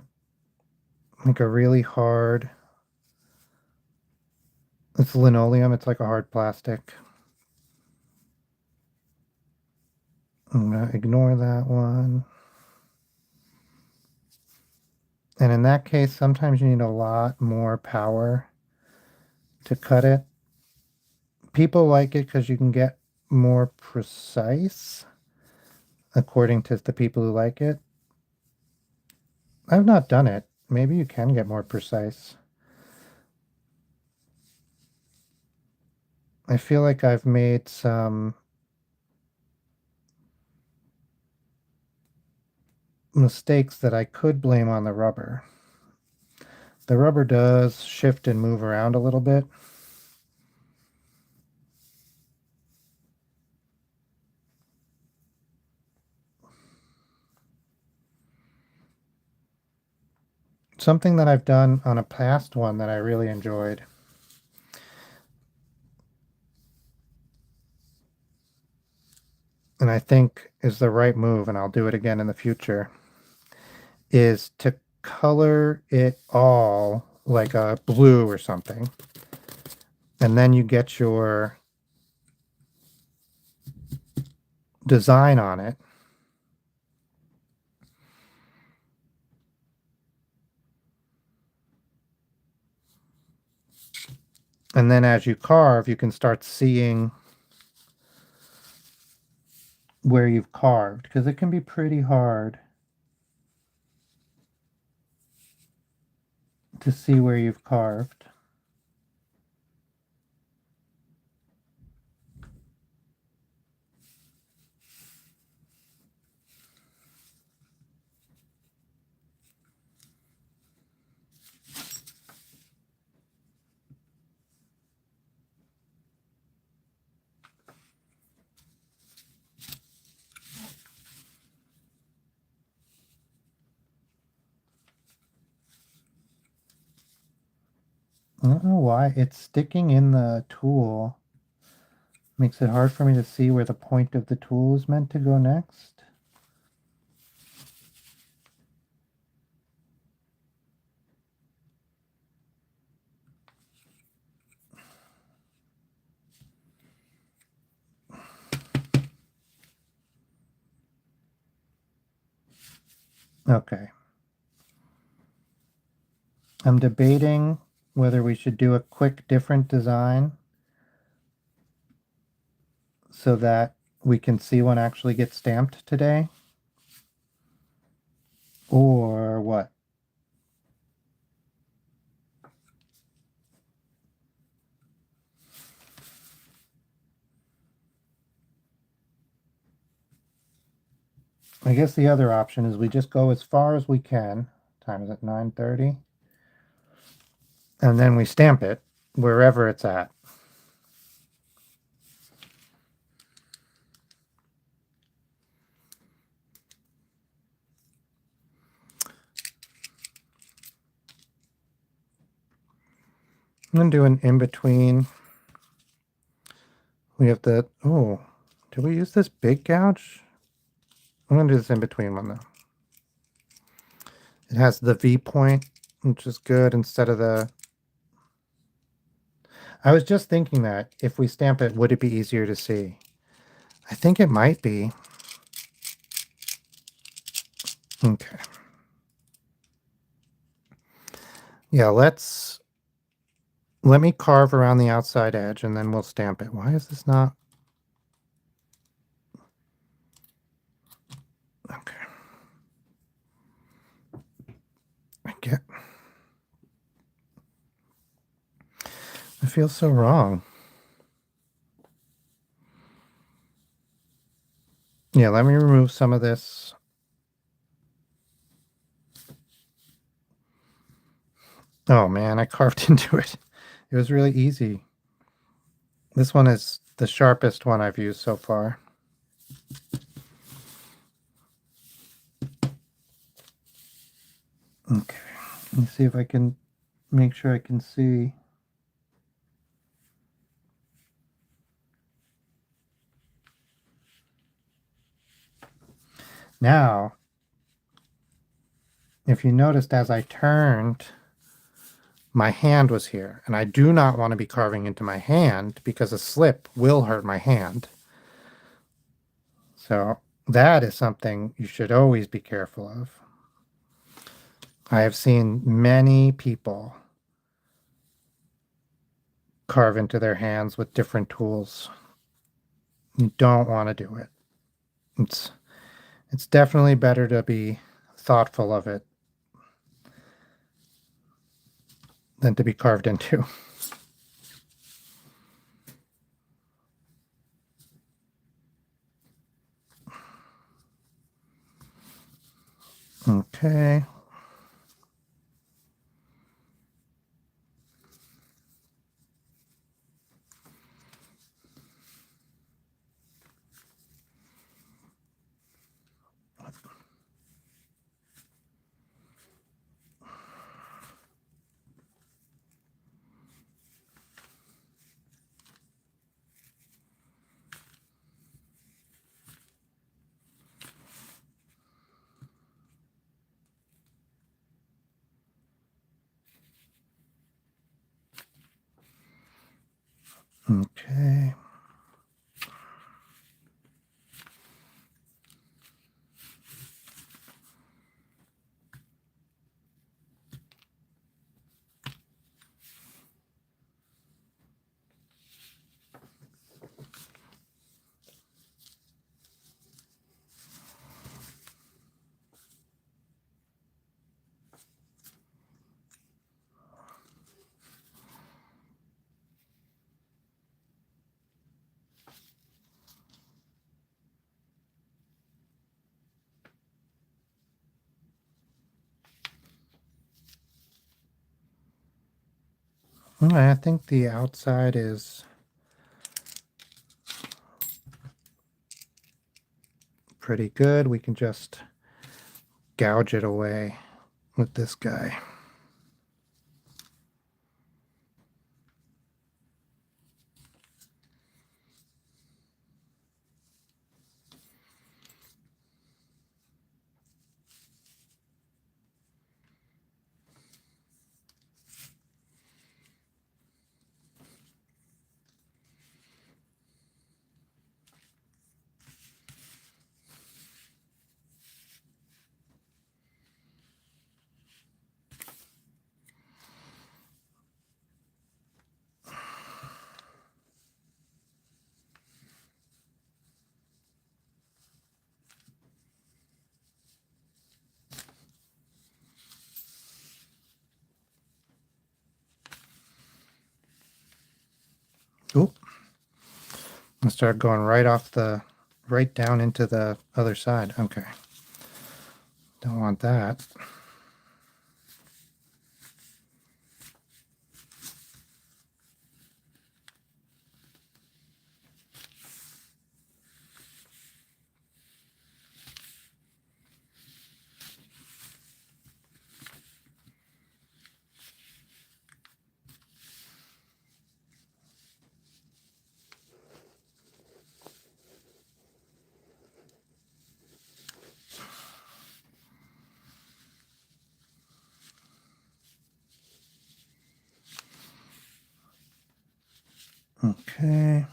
a really hard, it's linoleum, it's like a hard plastic. I'm going to ignore that one. And in that case, sometimes you need a lot more power to cut it. People like it because you can get more precise, according to the people who like it. I've not done it. Maybe you can get more precise. I feel like I've made some mistakes that I could blame on the rubber. The rubber does shift and move around a little bit. Something that I've done on a past one that I really enjoyed, and I think is the right move, and I'll do it again in the future, is to color it all like a blue or something. And then you get your design on it. And then as you carve, you can start seeing where you've carved, because it can be pretty hard to see where you've carved. I don't know why it's sticking in the tool. Makes it hard for me to see where the point of the tool is meant to go next. Okay. I'm debating whether we should do a quick different design so that we can see one actually get stamped today, or what? I guess the other option is we just go as far as we can. Time is at 9:30. And then we stamp it wherever it's at. I'm going to do an in-between. We have the, oh, did we use this big gouge? I'm going to do this in-between one, though. It has the V point, which is good, instead of the... I was just thinking that if we stamp it, would it be easier to see? I think it might be. Okay. Yeah, let me carve around the outside edge and then we'll stamp it. Why is this not? Okay. I feel so wrong. Yeah, let me remove some of this. Oh man, I carved into it. It was really easy. This one is the sharpest one I've used so far. Okay, let me see if I can make sure I can see. Now, if you noticed as I turned, my hand was here, and I do not want to be carving into my hand because a slip will hurt my hand. So that is something you should always be careful of. I have seen many people carve into their hands with different tools. You don't want to do it. It's definitely better to be thoughtful of it than to be carved into. Okay. Okay. I think the outside is pretty good. We can just gouge it away with this guy. Oop. I start going right down into the other side. Okay. Don't want that. Okay.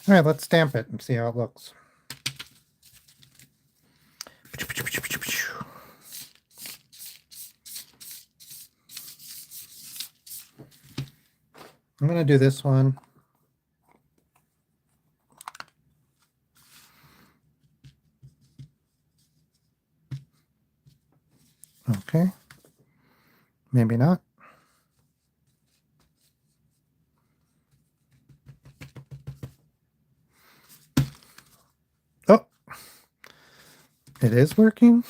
All right, let's stamp it and see how it looks. I'm going to do this one. Okay. Maybe not. Oh, it is working.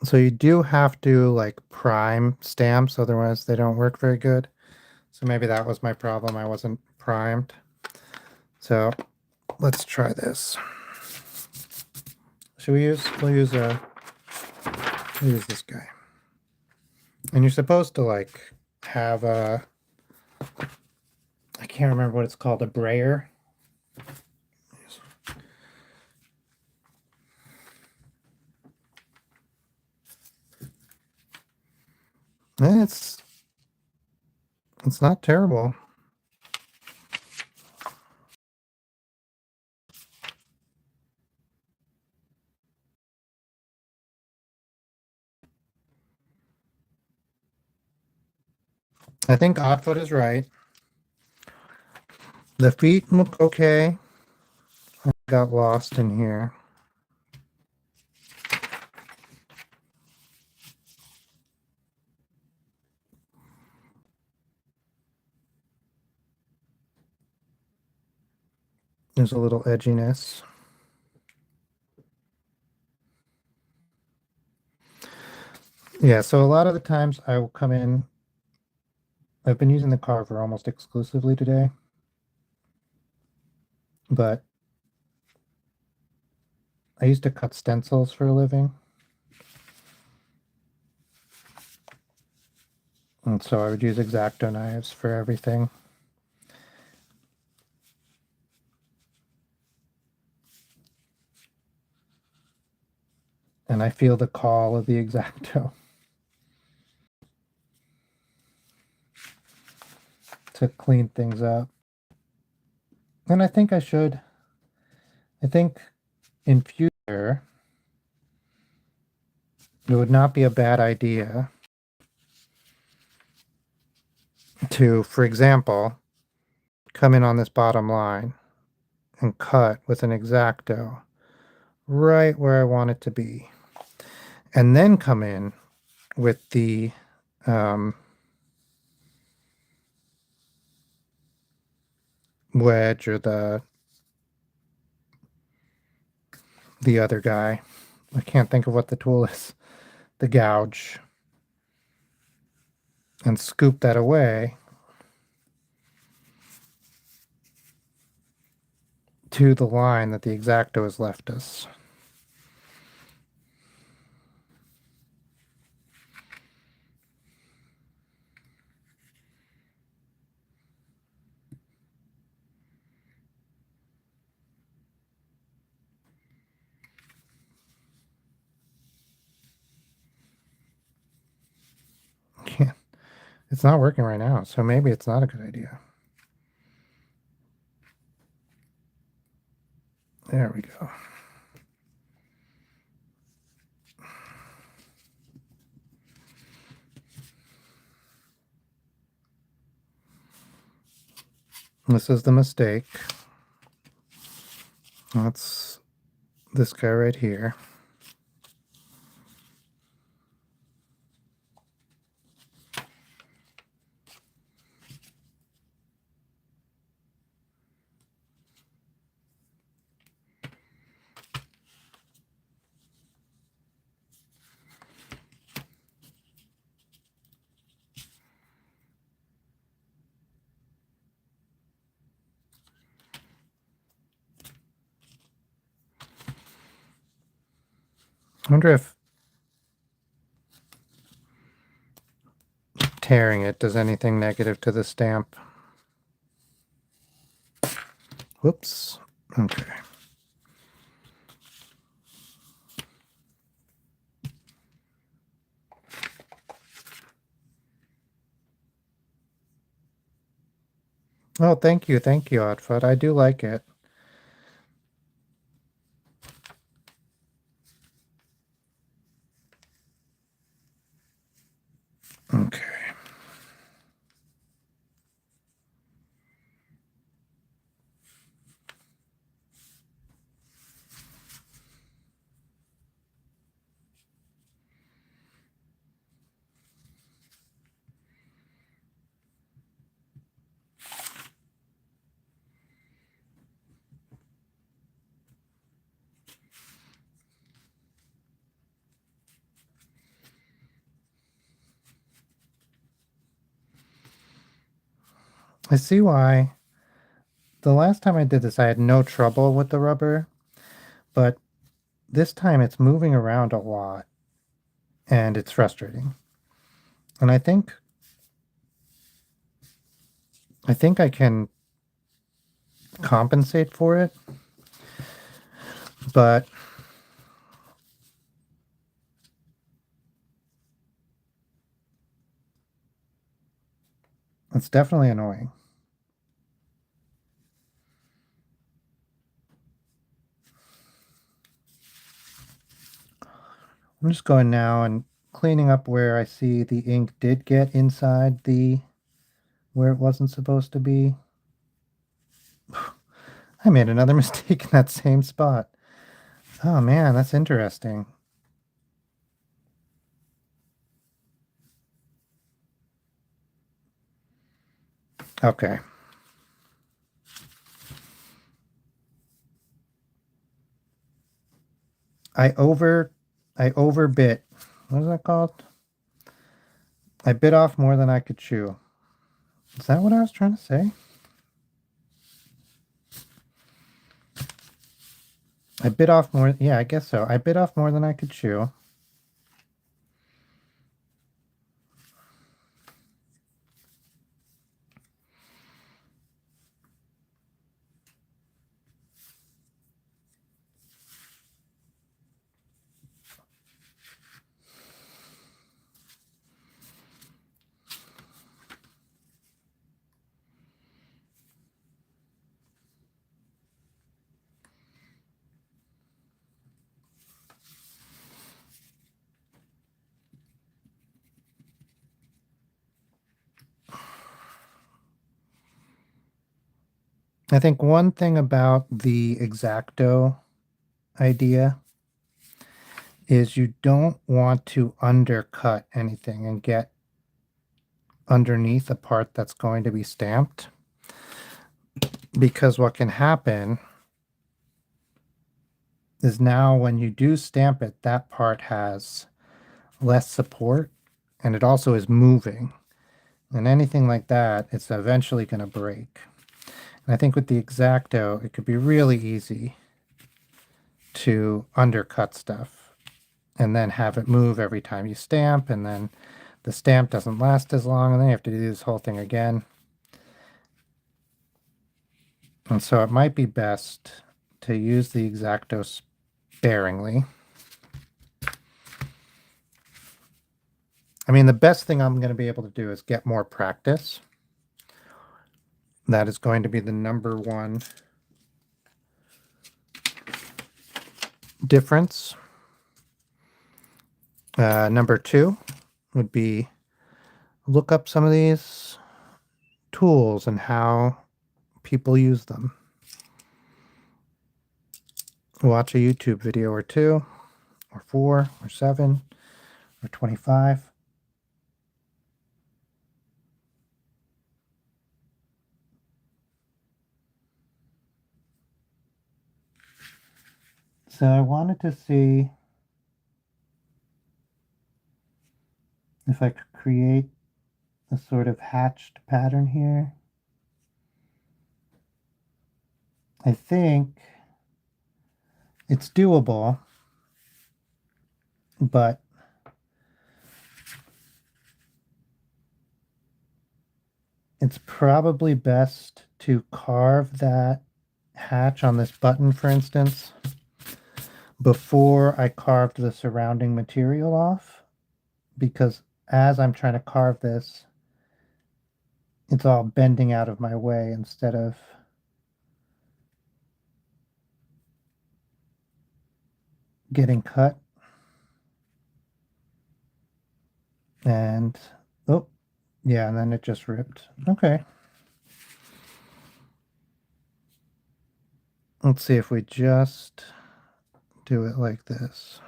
So you do have to like prime stamps, otherwise they don't work very good. So maybe that was my problem. I wasn't primed. So let's try this. Should we use, we'll use this guy. And you're supposed to like have a, I can't remember what it's called, a brayer. And it's not terrible. I think Oddfoot is right. The feet look okay. I got lost in here. There's a little edginess. Yeah, so a lot of the times I will come in. I've been using the Carver almost exclusively today, but I used to cut stencils for a living. And so I would use X-Acto knives for everything. And I feel the call of the X-Acto to clean things up. And I think I should. I think in future, it would not be a bad idea to, for example, come in on this bottom line and cut with an X-Acto right where I want it to be. And then come in with the wedge or the other guy. I can't think of what the tool is. The gouge. And scoop that away to the line that the X-Acto has left us. Can't. It's not working right now, so maybe it's not a good idea. There we go. This is the mistake. That's this guy right here. I wonder if tearing it does anything negative to the stamp. Whoops. Okay. Oh, thank you, Oddfoot. I do like it. Okay. I see why. The last time I did this, I had no trouble with the rubber, but this time it's moving around a lot and it's frustrating. And I think I can compensate for it, but it's definitely annoying. I'm just going now and cleaning up where I see the ink did get inside where it wasn't supposed to be. I made another mistake in that same spot. Oh man, that's interesting. Okay. I overbit. What is that called? I bit off more than I could chew. Is that what I was trying to say? I bit off more. Yeah, I guess so. I bit off more than I could chew. I think one thing about the X-Acto idea is you don't want to undercut anything and get underneath a part that's going to be stamped, because what can happen is now when you do stamp it, that part has less support and it also is moving, and anything like that, it's eventually going to break. And I think with the X-Acto, it could be really easy to undercut stuff and then have it move every time you stamp, and then the stamp doesn't last as long, and then you have to do this whole thing again. And so it might be best to use the X-Acto sparingly. I mean, the best thing I'm going to be able to do is get more practice. That is going to be the number one difference. Number two would be look up some of these tools and how people use them. Watch a YouTube video or 2 or 4 or 7 or 25. So I wanted to see if I could create a sort of hatched pattern here. I think it's doable, but it's probably best to carve that hatch on this button, for instance, before I carved the surrounding material off, because as I'm trying to carve this, it's all bending out of my way instead of getting cut. And oh yeah, and then it just ripped. Okay, let's see if we just do it like this.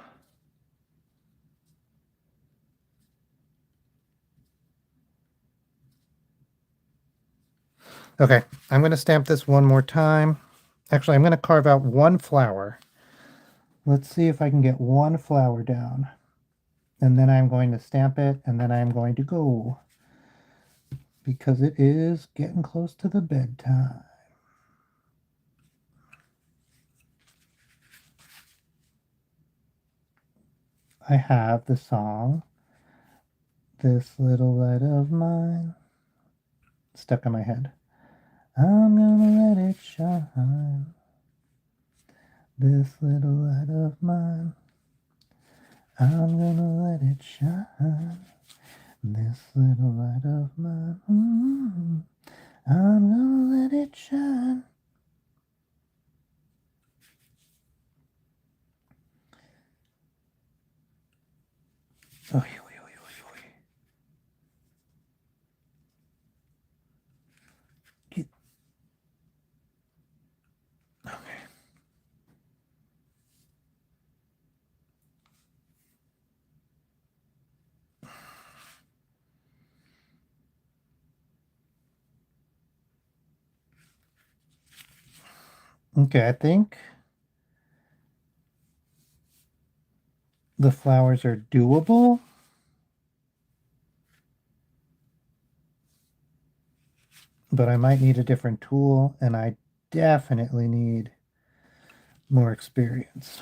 Okay, I'm going to stamp this one more time. Actually, I'm going to carve out one flower. Let's see if I can get one flower down. And then I'm going to stamp it, and then I'm going to go, because it is getting close to the bedtime. I have the song, This Little Light of Mine, stuck in my head. I'm gonna let it shine, this little light of mine. I'm gonna let it shine, this little light of mine. I'm gonna let it shine. Oh, get. Okay. Okay, I think the flowers are doable. But I might need a different tool, and I definitely need more experience.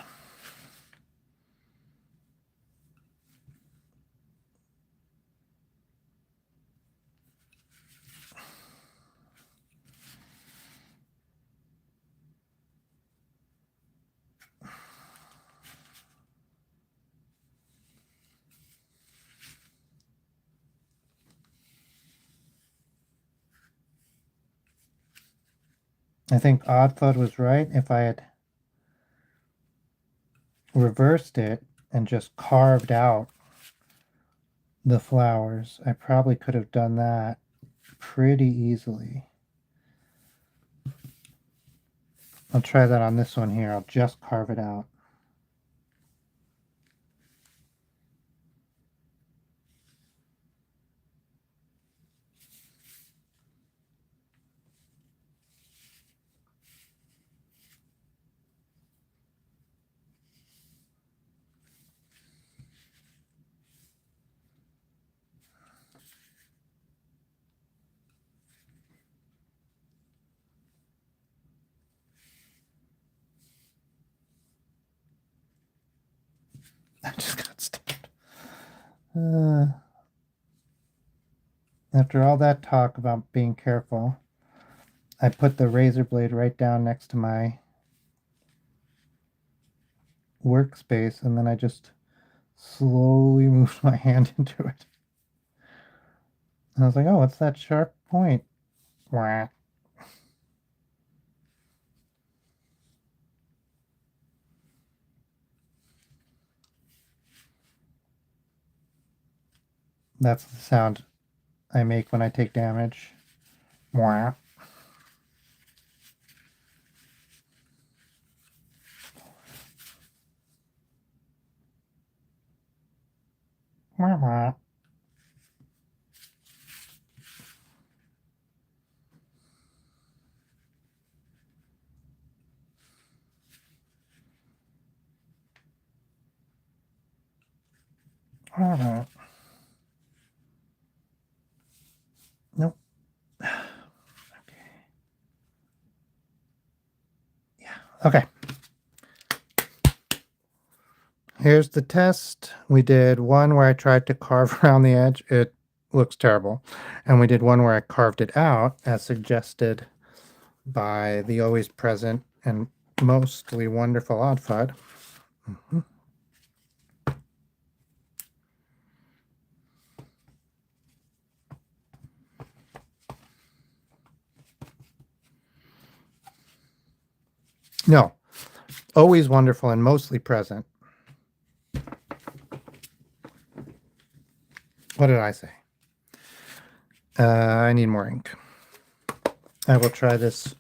I think Odd Fudd was right. If I had reversed it and just carved out the flowers, I probably could have done that pretty easily. I'll try that on this one here. I'll just carve it out. I just got stabbed. After all that talk about being careful, I put the razor blade right down next to my workspace, and then I just slowly moved my hand into it. And I was like, oh, what's that sharp point? Wah. That's the sound I make when I take damage. Wah. Wah, wah. Wah, wah. Nope. Okay. Yeah. Okay. Here's the test. We did one where I tried to carve around the edge. It looks terrible. And we did one where I carved it out as suggested by the always present and mostly wonderful Oddfud. Mm-hmm. No, always wonderful and mostly present. What did I say? I need more ink. I will try this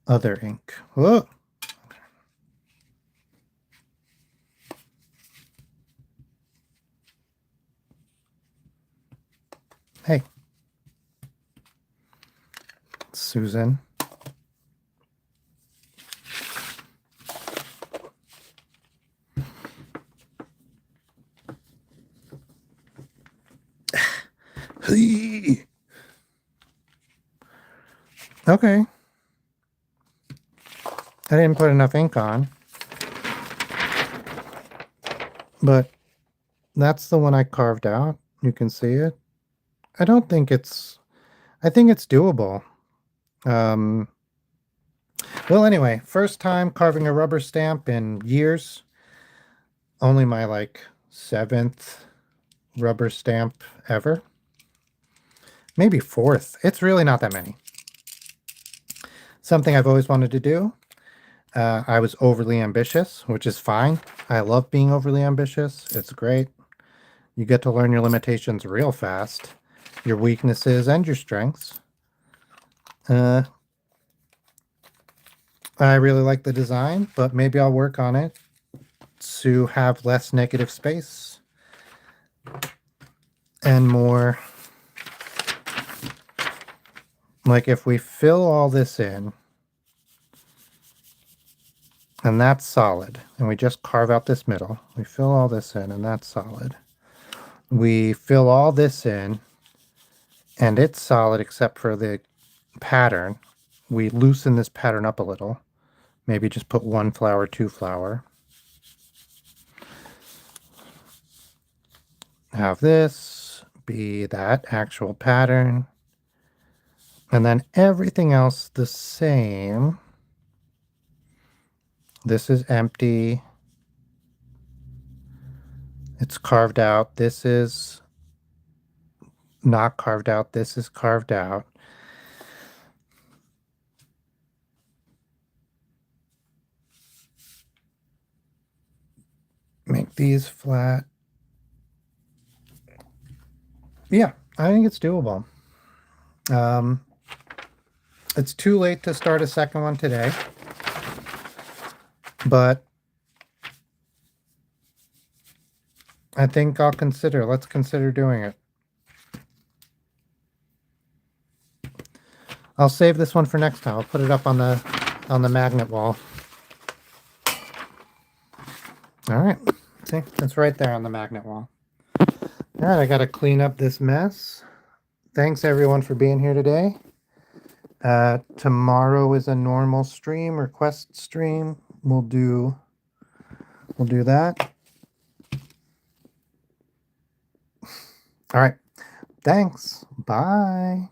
other ink. Whoa. Hey, Susan. Okay. I didn't put enough ink on. But that's the one I carved out. You can see it. I don't think it's... I think it's doable. Well, anyway, first time carving a rubber stamp in years. Only my, like, 7th rubber stamp ever. Maybe 4th. It's really not that many. Something I've always wanted to do. I was overly ambitious, which is fine. I love being overly ambitious. It's great. You get to learn your limitations real fast, your weaknesses and your strengths. I really like the design, but maybe I'll work on it to have less negative space and more. Like if we fill all this in, and that's solid, and we just carve out this middle, we fill all this in, and that's solid. We fill all this in, and it's solid except for the pattern. We loosen this pattern up a little. Maybe just put 1 flower, 2 flower. Have this be that actual pattern. And then everything else the same. This is empty. It's carved out. This is not carved out. This is carved out. Make these flat. Yeah, I think it's doable. It's too late to start a second one today. but I think let's consider doing it. I'll save this one for next time. I'll put it up on the magnet wall. All right. See, it's right there on the magnet wall. All right, I got to clean up this mess. Thanks everyone for being here today. Tomorrow is a normal stream, request stream. We'll do that. All right. Thanks. Bye.